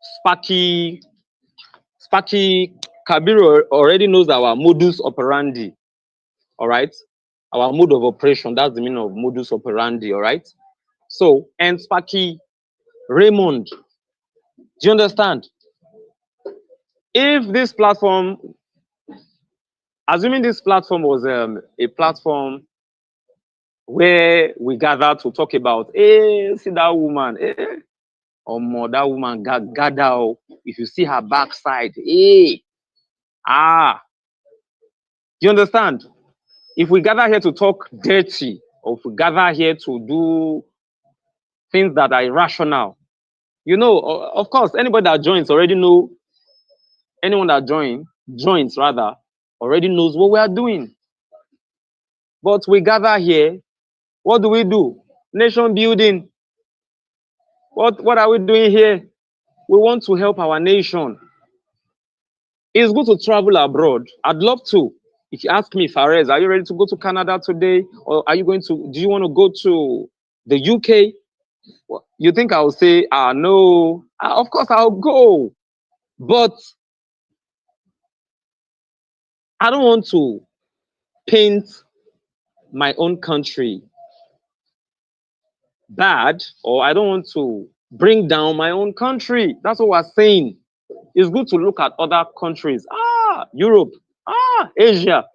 Sparky Kabiru already knows our modus operandi. All right, our mode of operation. That's the meaning of modus operandi. All right. So, and Sparky Raymond, do you understand? If this platform, assuming this platform was a platform where we gather to talk about, hey, see that woman, hey, that woman gather. If you see her backside, hey, you understand? If we gather here to talk dirty, or if we gather here to do things that are irrational, you know, of course, anybody that joins already know. Anyone that joins rather, already knows what we are doing. But we gather here. What do? Nation building. What are we doing here? We want to help our nation. It's good to travel abroad. I'd love to. If you ask me, Fares, are you ready to go to Canada today? Or are you going to, do you want to go to the UK? Well, you think I'll say, no. Of course I'll go. But I don't want to paint my own country bad, or I don't want to bring down my own country. That's what we're saying. It's good to look at other countries. Europe, Asia,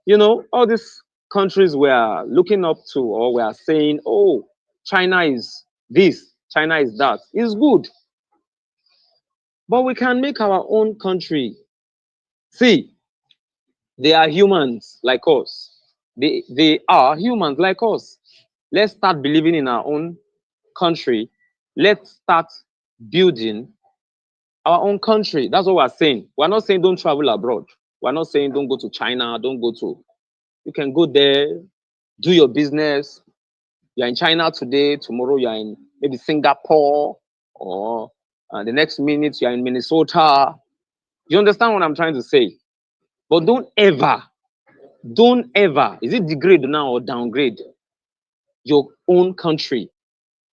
you know, all these countries we are looking up to, or we are saying, oh, China is this, China is that. It's good. But we can make our own country. See, they are humans like us. They are humans like us. Let's start believing in our own country. Let's start building our own country. That's what we're saying. We're not saying don't travel abroad. We're not saying don't go to China, don't go to. You can go there, do your business. You're in China today, tomorrow you're in maybe Singapore, or the next minute you're in Minnesota. You understand what I'm trying to say? But don't ever, is it degrade now or downgrade your own country?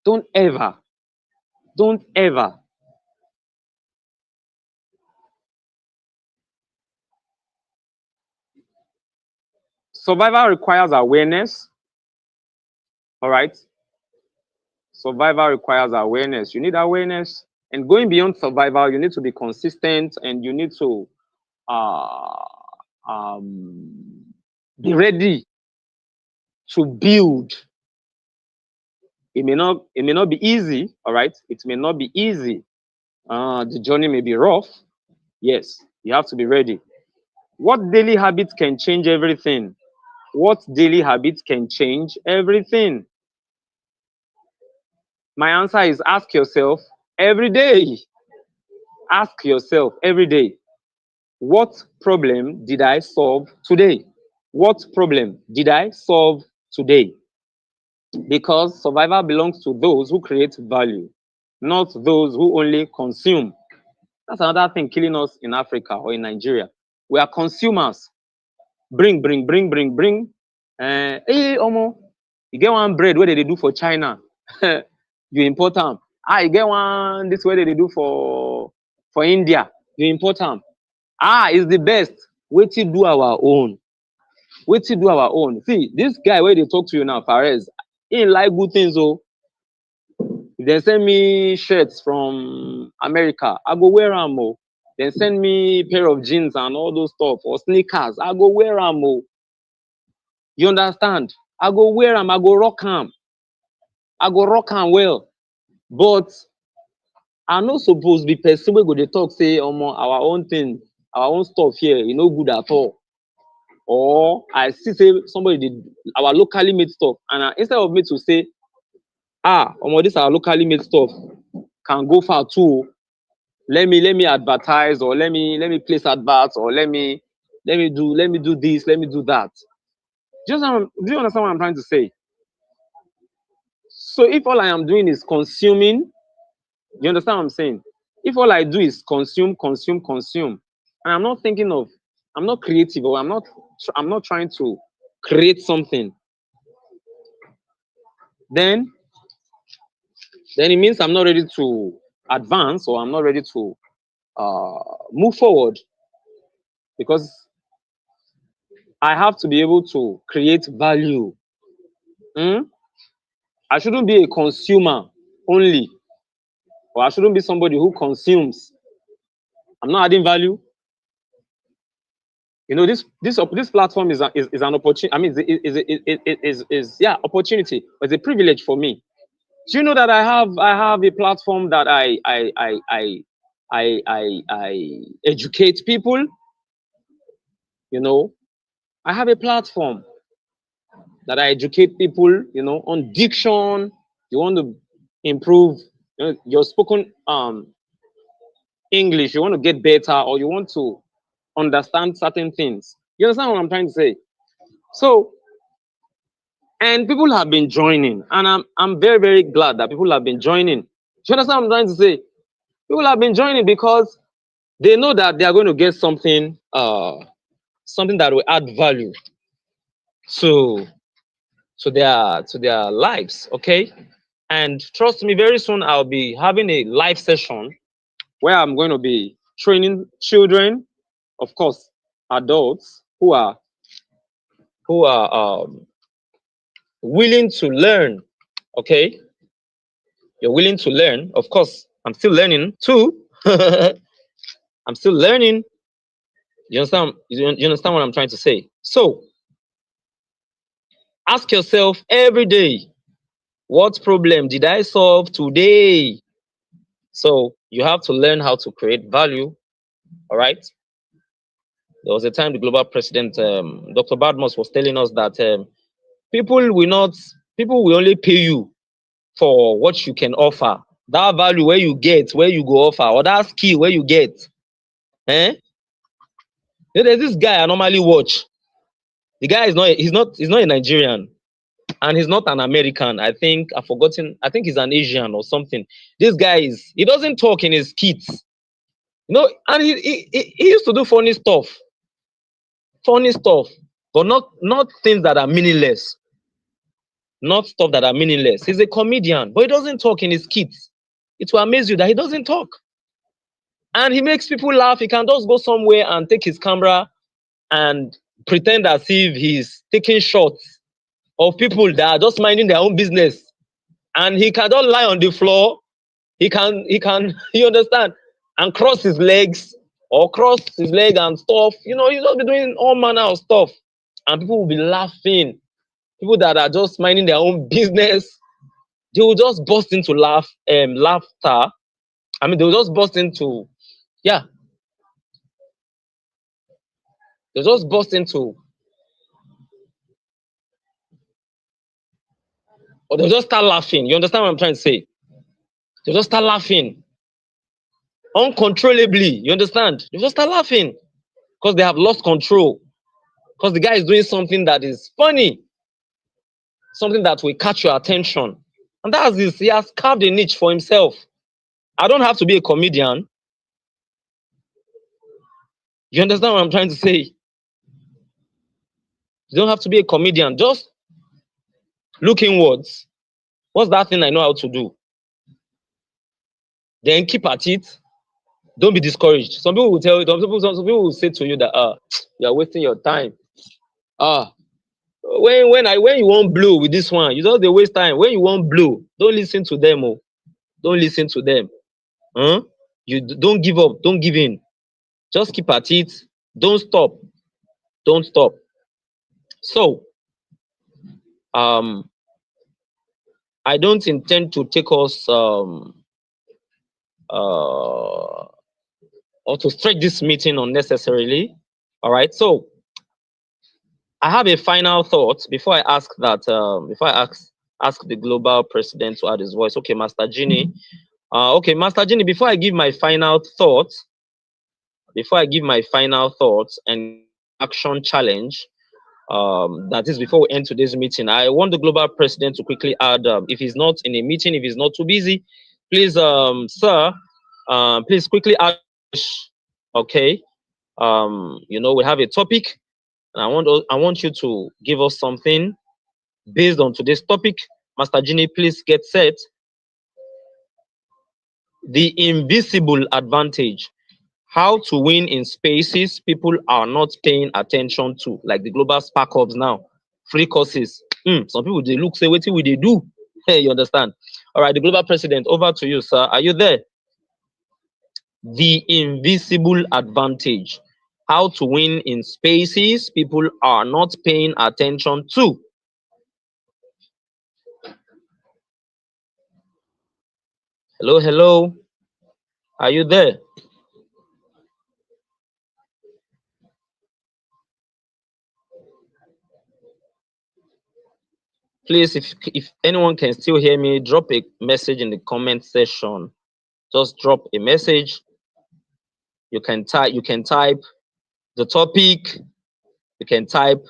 Don't ever. Survival requires awareness. All right. Survival requires awareness. You need awareness. And going beyond survival, you need to be consistent, and you need to be ready to build. It may not be easy. All right. It may not be easy. The journey may be rough. Yes, you have to be ready. What daily habits can change everything? What daily habits can change everything? My answer is ask yourself every day. Ask yourself every day, what problem did I solve today? What problem did I solve today? Because survival belongs to those who create value, not those who only consume. That's another thing killing us in Africa or in Nigeria. We are consumers. Bring. Hey, Omo, you get one bread, what did they do for China? You import them. You get one, this way they do for India. You import them. It's the best. Wait till do our own. Wait till do our own. See, this guy where they talk to you now, Perez, he ain't like good things, oh. If they send me shirts from America, I go wear them, oh. They send me a pair of jeans and all those stuff, or sneakers, I go wear them, oh. You understand? I go wear them, I go rock them. I go rock them well. But I'm not supposed to be person wey go dey talk say our own thing, our own stuff here, e no good at all. Or I see say somebody did our locally made stuff, and instead of me to say, this our locally made stuff can go far too. Let me advertise, or let me place adverts, or let me do this, let me do that. Do you understand what I'm trying to say? So if all I am doing is consuming, you understand what I'm saying? If all I do is consume, and I'm not thinking of, I'm not creative, or I'm not trying to create something, then it means I'm not ready to advance, or I'm not ready to move forward, because I have to be able to create value. I shouldn't be a consumer only, or I shouldn't be somebody who consumes. I'm not adding value. You know, this platform is an opportunity. I mean, is opportunity, but it's a privilege for me. Do you know that I have a platform that I educate people? You know, I have a platform that I educate people, you know, on diction. You want to improve, you know, your spoken English, you want to get better, or you want to understand certain things. You understand what I'm trying to say? So, and people have been joining, and I'm very, very glad that people have been joining. Do you understand what I'm trying to say? People have been joining because they know that they are going to get something that will add value to their lives, okay? And trust me, very soon I'll be having a live session where I'm going to be training children, of course, adults who are willing to learn, okay? You're willing to learn. Of course, I'm still learning too. I'm still learning. You understand? You understand what I'm trying to say? So, ask yourself every day, what problem did I solve today? So, you have to learn how to create value, all right? There was a time the global president, Dr. Badmus, was telling us that people will only pay you for what you can offer. That value where you get, where you go offer, or that skill where you get. There's this guy I normally watch. The guy he's not a Nigerian, and he's not an American. I think he's an Asian or something. This guy he doesn't talk in his skits. You know, and he used to do funny stuff, but not things that are meaningless. Not stuff that are meaningless. He's a comedian, but he doesn't talk in his skits. It will amaze you that he doesn't talk. And he makes people laugh. He can just go somewhere and take his camera and pretend as if he's taking shots of people that are just minding their own business. And he can just lie on the floor. He can, you understand, and cross his legs and stuff. You know, he'll just be doing all manner of stuff. And people will be laughing. People that are just minding their own business, they will just burst into laughter. I mean, they will just burst into, they'll just burst into, or they'll just start laughing. You understand what I'm trying to say? They'll just start laughing uncontrollably. You understand? They'll just start laughing because they have lost control. Because the guy is doing something that is funny, something that will catch your attention. And that's this. He has carved a niche for himself. I don't have to be a comedian. You understand what I'm trying to say? You don't have to be a comedian. Just look inwards. What's that thing I know how to do? Then keep at it. Don't be discouraged. Some people will tell you, some people will say to you that you are wasting your time. When you want blow with this one, you just dey waste time. When you want blow, don't listen to them. Oh, don't listen to them. Don't give up. Don't give in. Just keep at it. Don't stop. Don't stop. So, I don't intend to take us or to stretch this meeting unnecessarily. All right. So, I have a final thought before I ask that. Before I ask the global president to add his voice. Okay, Master Genie. Okay, Master Genie. Before I give my final thoughts, and action challenge, that is before we end today's meeting, I want the global president to quickly add, if he's not in a meeting, if he's not too busy, please, sir, please quickly add. Okay, we have a topic, and I want you to give us something based on today's topic. Master Genie, please get set. The invisible advantage. How to win in spaces people are not paying attention to, like the global spark hubs now, free courses. Some people they look say wetin we dey do. Hey, you understand? All right, the global president, over to you, sir. Are you there? The invisible advantage. How to win in spaces people are not paying attention to. Hello, hello. Are you there? Please, if anyone can still hear me, drop a message in the comment section. Just drop a message. You can type the topic. You can type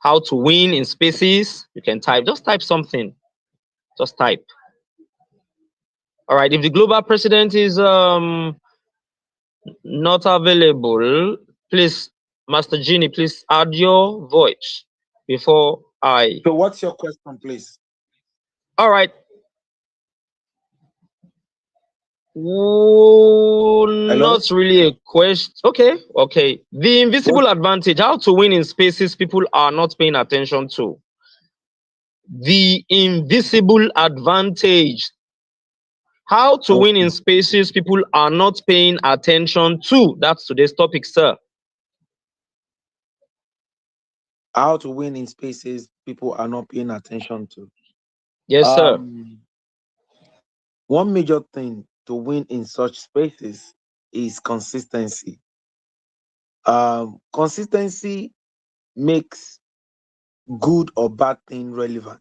how to win in spaces. You can just type something. Just type. All right. If the global president is not available, please, Master Genie, please add your voice before I. So what's your question, please? All right. Not really a question. Okay. The invisible advantage. How to win in spaces people are not paying attention to. The invisible advantage. How to win in spaces people are not paying attention to. That's today's topic, sir. How to win in spaces people are not paying attention to. Yes, sir. One major thing to win in such spaces is consistency. Consistency makes good or bad thing relevant.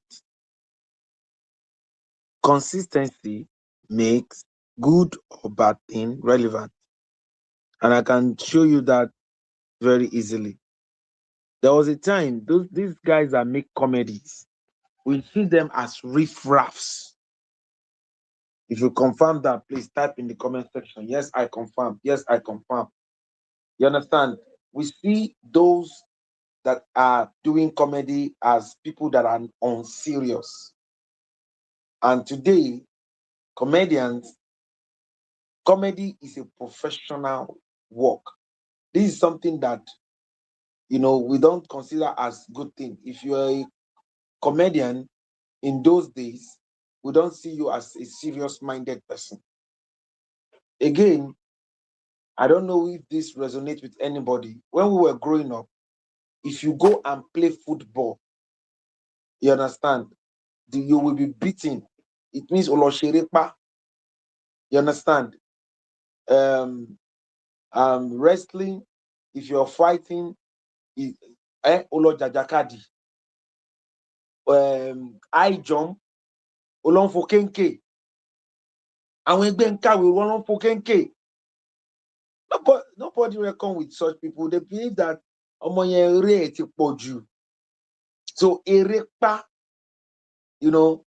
Consistency makes good or bad thing relevant. And I can show you that very easily. There was a time, these guys that make comedies, we see them as riffraffs. If you confirm that, please type in the comment section. Yes, I confirm. Yes, I confirm. You understand? We see those that are doing comedy as people that are unserious. And today, comedy is a professional work. This is something that, we don't consider as good thing. If you're a comedian in those days, we don't see you as a serious-minded person. Again, I don't know if this resonates with anybody. When we were growing up, if you go and play football, you understand, you will be beaten. It means olosherepa. You understand? Wrestling, if you're fighting, olojajakadi. High jump, olonfokenke. Àwọn ẹgbẹ́ ń kàwé, olonfokenke. Nobody reckon with such people. They believe that ọmọ yẹn eré ẹ̀ ti pọ̀ jù. So erepa, you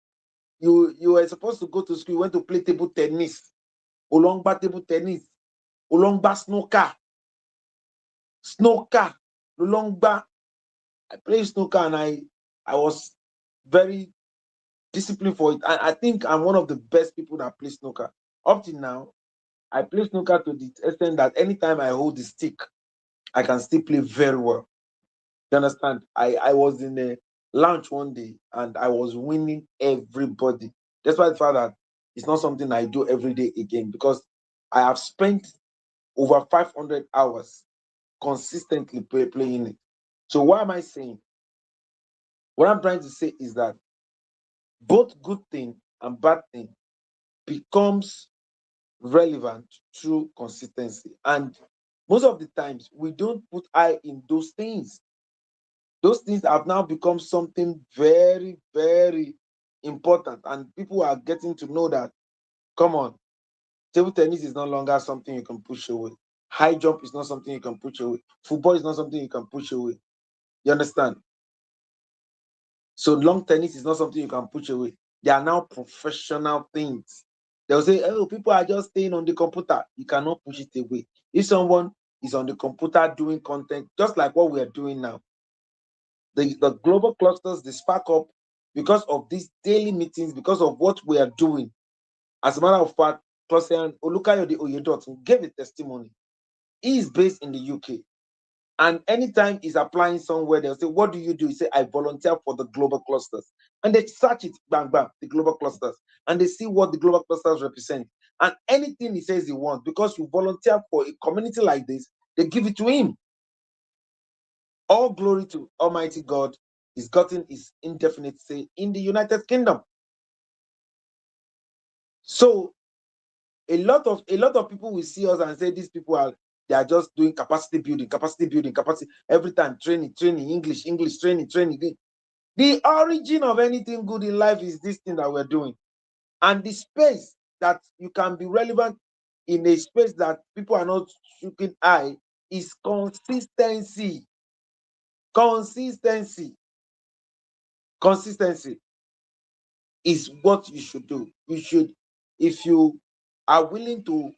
were supposed to go to school, you went to play table tennis, olongba table tennis, olongba snooker, olongba. I played snooker and I was very disciplined for it. I think I'm one of the best people that play snooker. Up till now, I play snooker to the extent that anytime I hold the stick, I can still play very well. You understand? I was in a lounge one day and I was winning everybody. Despite the fact that it's not something I do every day again, because I have spent over 500 hours consistently playing it. So what am I saying? What I'm trying to say is that both good thing and bad thing becomes relevant through consistency. And most of the times we don't put eye in those things. Those things have now become something very, very important. And people are getting to know that, come on, table tennis is no longer something you can push away. High jump is not something you can push away. Football is not something you can push away. You understand? So long tennis is not something you can push away. They are now professional things. They'll say, oh, people are just staying on the computer. You cannot push it away. If someone is on the computer doing content, just like what we are doing now, the global clusters, they spark up because of these daily meetings, because of what we are doing. As a matter of fact, Cluster Olukayode Oyedotun gave a testimony. He is based in the UK. And anytime he's applying somewhere, they'll say, what do you do? He say, I volunteer for the global clusters. And they search it, bang, bang, the global clusters. And they see what the global clusters represent. And anything he says he wants, because you volunteer for a community like this, they give it to him. All glory to Almighty God. He's gotten his indefinite say in the United Kingdom. So a lot of people will see us and say these people they are just doing capacity building, every time training, English, training. The origin of anything good in life is this thing that we're doing. And the space that you can be relevant in a space that people are not looking high is consistency. Consistency is what you should do. You should, if you are willing to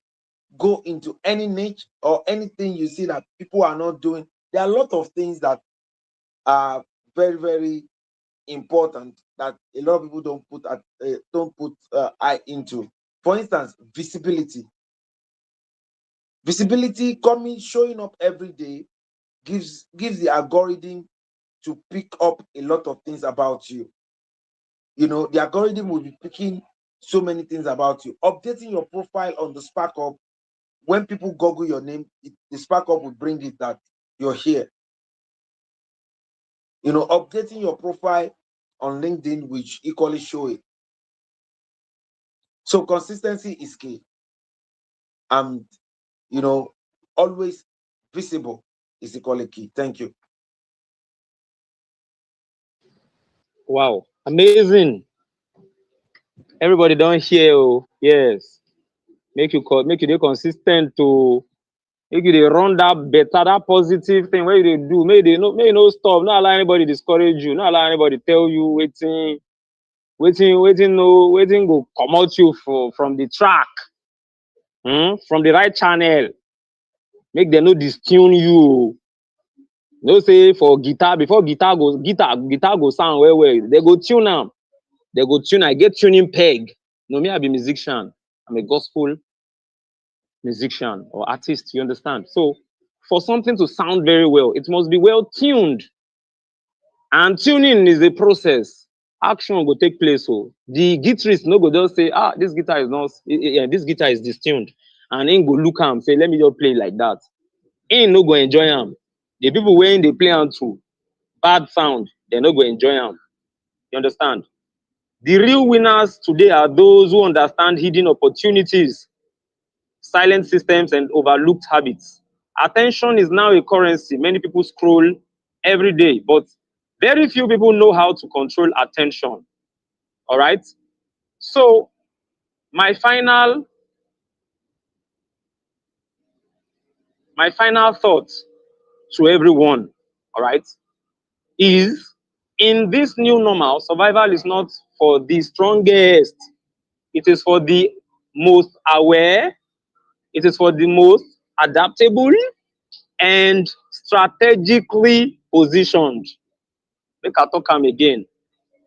go into any niche or anything you see that people are not doing, there are a lot of things that are very, very important that a lot of people don't put eye into. For instance, visibility. Visibility showing up every day gives the algorithm to pick up a lot of things about you. You know, the algorithm will be picking so many things about you. Updating your profile on the Spark Up, when people Google your name, the Spark Up will bring it that you're here. You know, updating your profile on LinkedIn, which equally show it. So consistency is key. And, you know, always visible is equally key. Thank you. Wow, amazing. Everybody don't hear. Oh, yes. Make you dey consistent to make you dey run that better, that positive thing where you do. Make you no stop. Not allow anybody discourage you. Not allow anybody tell you waiting go come out you from the track, from the right channel. Make them no distune you. No say for guitar, before guitar go sound well. They go tune am. They go tune. I get tuning peg. No, me I be musician. I'm a gospel musician or artist. You understand? So for something to sound very well, it must be well tuned. And tuning is a process. Action will take place. So the guitarist no go just say, this guitar is not, this guitar is distuned, and then go look am say, let me just play like that. Ain't no go enjoy am. The people when they play am through bad sound, they no go enjoy am. You understand? The real winners today are those who understand hidden opportunities, silent systems, and overlooked habits. Attention is now a currency. Many people scroll every day, but very few people know how to control attention. All right? So, my final thought to everyone, all right, is in this new normal, survival is not for the strongest. It is for the most aware. It is for the most adaptable and strategically positioned. Make I talk am again.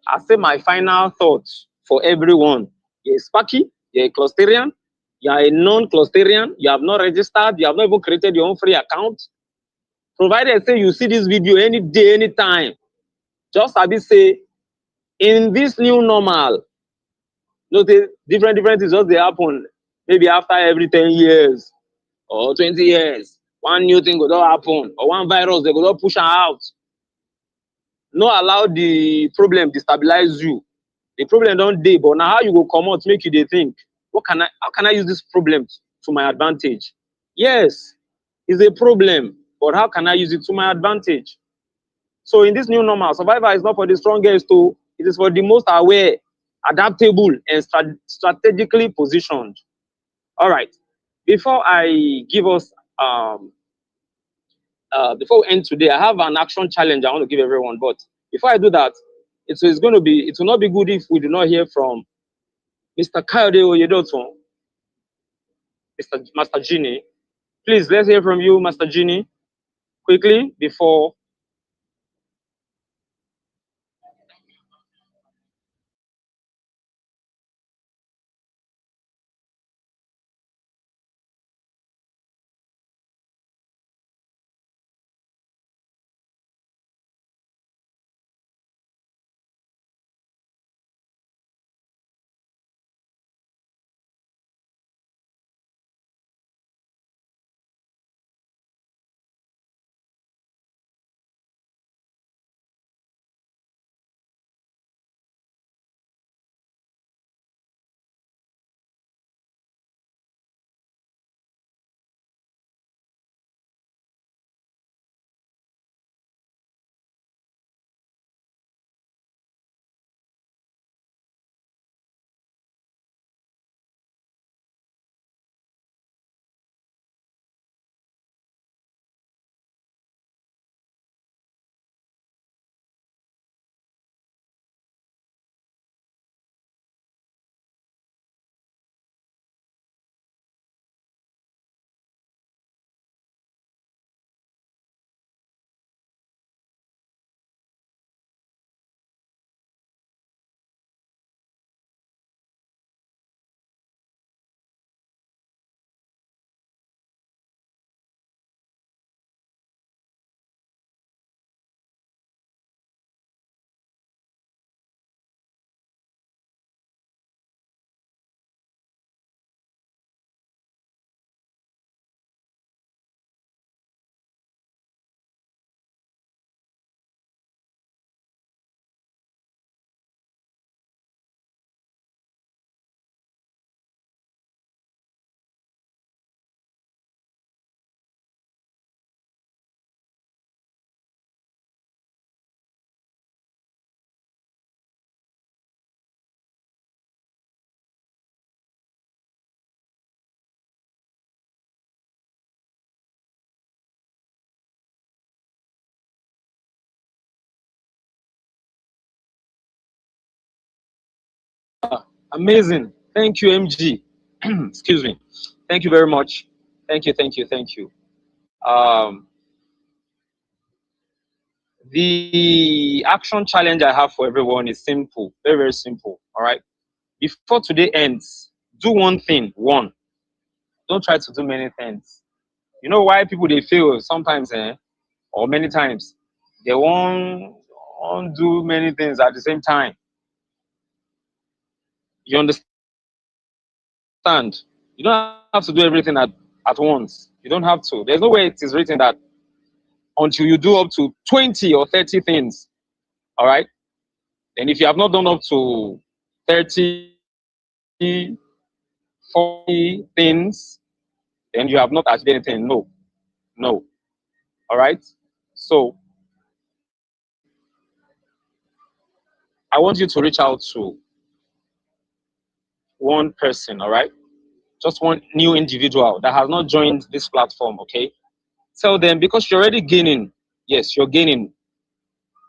I say my final thoughts for everyone. You're a Sparky, you're a Clusterian, you're a non-Clusterian, you have not registered, you have not even created your own free account. Provided say you see this video any day, anytime. Just a bit say in this new normal, notice different things just they happen. Maybe after every 10 years or 20 years, one new thing will not happen, or one virus they will not push out. No allow the problem destabilize you. The problem don't dey, but now how you go come out make you dey think, how can I use this problem to my advantage? Yes, it's a problem, but how can I use it to my advantage? So in this new normal, survival is not for the strongest, too. It is for the most aware, adaptable, and strategically positioned. All right. Before I give us, before we end today, I have an action challenge I want to give everyone. But before I do that, it will not be good if we do not hear from Mr. Kayode Oyedotun, Master Genie. Please, let's hear from you, Master Genie, quickly before. Amazing. Thank you, MG. Excuse me. Thank you very much. Thank you. The action challenge I have for everyone is simple, very simple. All right. Before today ends, do one thing. One. Don't try to do many things. You know why people they fail sometimes, or many times? They won't do many things at the same time. You understand? You don't have to do everything at once. You don't have to. There's no way it is written that until you do up to 20 or 30 things. All right. And if you have not done up to 30, 40 things, then you have not achieved anything. No. All right. So I want you to reach out to one person. All right. Just one new individual that has not joined this platform. Okay. Tell them, because you're already gaining. Yes, you're gaining.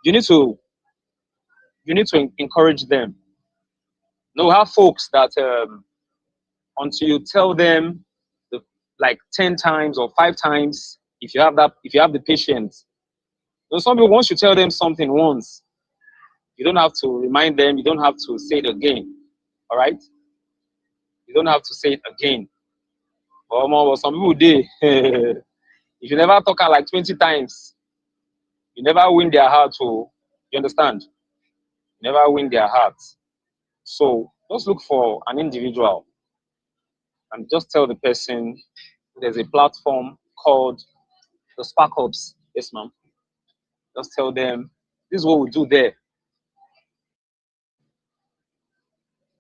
You need to encourage them. No, have folks that until you tell them like 10 times or 5 times, if you have the patience. So some people, once you tell them something once, you don't have to remind them, you don't have to say it again. All right? You don't have to say it again. But some people If you never talk her like 20 times, you never win their heart. Oh, you understand? You never win their hearts. So just look for an individual and just tell the person there's a platform called the Spark Hubs. Yes, ma'am. Just tell them this is what we do there.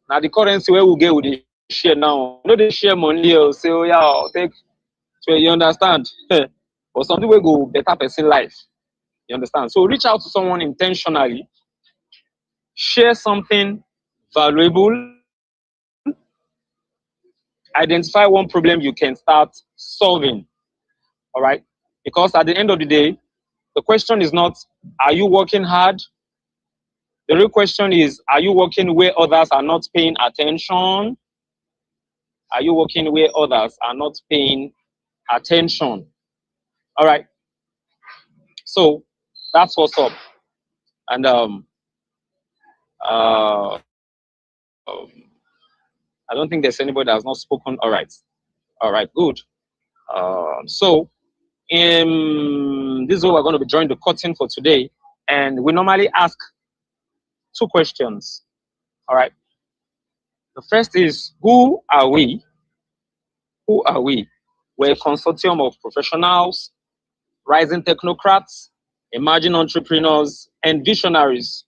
Now the currency where we get with the share now. You know they share money or say, oh yeah, I'll take. So you understand? But something will go better person life. You understand? So reach out to someone intentionally, share something valuable, identify one problem you can start solving. All right? Because at the end of the day, the question is not, are you working hard? The real question is, are you working where others are not paying attention? Are you working where others are not paying attention? All right. So that's what's up. And I don't think there's anybody that has not spoken. All right. All right. Good. So this is what we're going to be drawing the curtain for today. And we normally ask 2 questions. All right. The first is, who are we? Who are we? We're a consortium of professionals, rising technocrats, emerging entrepreneurs, and visionaries,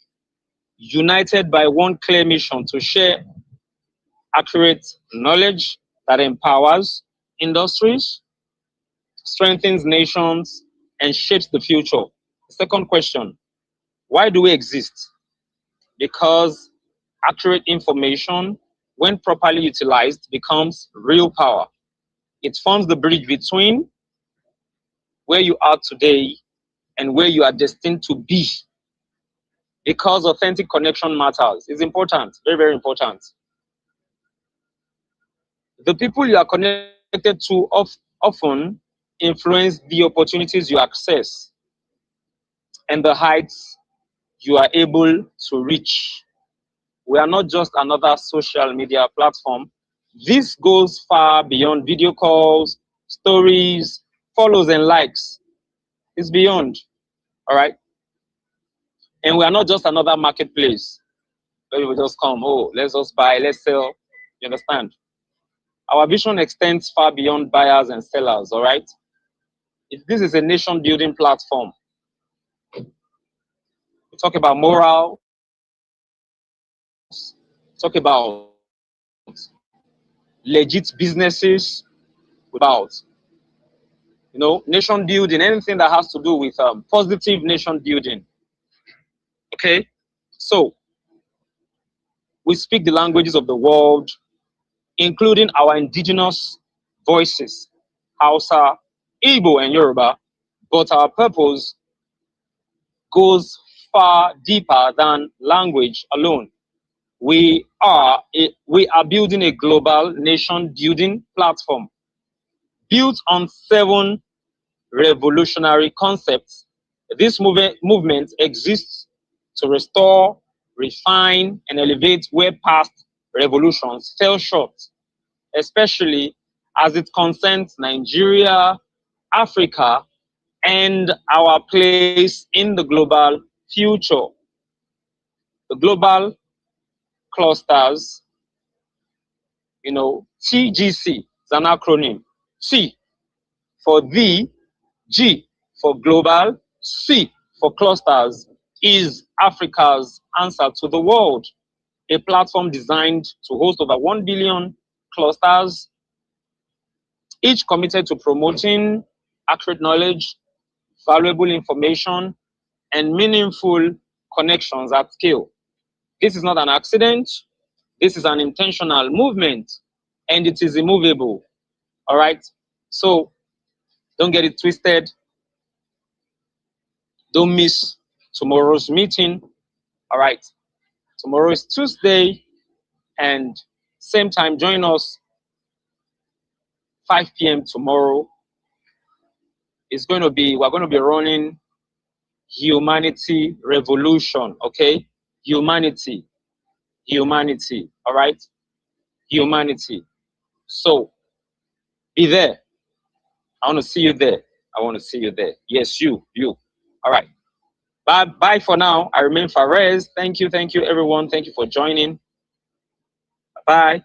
united by one clear mission to share accurate knowledge that empowers industries, strengthens nations, and shapes the future. Second question, why do we exist? Because accurate information, when properly utilized, becomes real power. It forms the bridge between where you are today and where you are destined to be. Because authentic connection matters. It's important, very, very important. The people you are connected to often influence the opportunities you access and the heights you are able to reach. We are not just another social media platform. This goes far beyond video calls, stories, follows, and likes. It's beyond, all right? And we are not just another marketplace where people just come, oh, let's just buy, let's sell. You understand? Our vision extends far beyond buyers and sellers, all right? This is a nation-building platform. We talk about morals, talk about legit businesses, about, nation building, anything that has to do with positive nation building. Okay? So, we speak the languages of the world, including our indigenous voices, Hausa, Igbo, and Yoruba, but our purpose goes far deeper than language alone. We are building a global nation building platform built on 7 revolutionary concepts. This movement exists to restore, refine, and elevate where past revolutions fell short, especially as it concerns Nigeria, Africa, and our place in the global future. The global clusters, TGC is an acronym. T for the, G for global, C for clusters is Africa's answer to the world. A platform designed to host over 1 billion clusters, each committed to promoting accurate knowledge, valuable information, and meaningful connections at scale. This is not an accident. This is an intentional movement, and it is immovable. All right? So don't get it twisted. Don't miss tomorrow's meeting. All right? Tomorrow is Tuesday, and same time, join us 5 p.m. tomorrow. We're going to be running Humanity Revolution, okay? Humanity, all right? Humanity. So, be there. I want to see you there. I want to see you there. Yes, you. All right. Bye for now. I remain Fares. Thank you, everyone. Thank you for joining. Bye.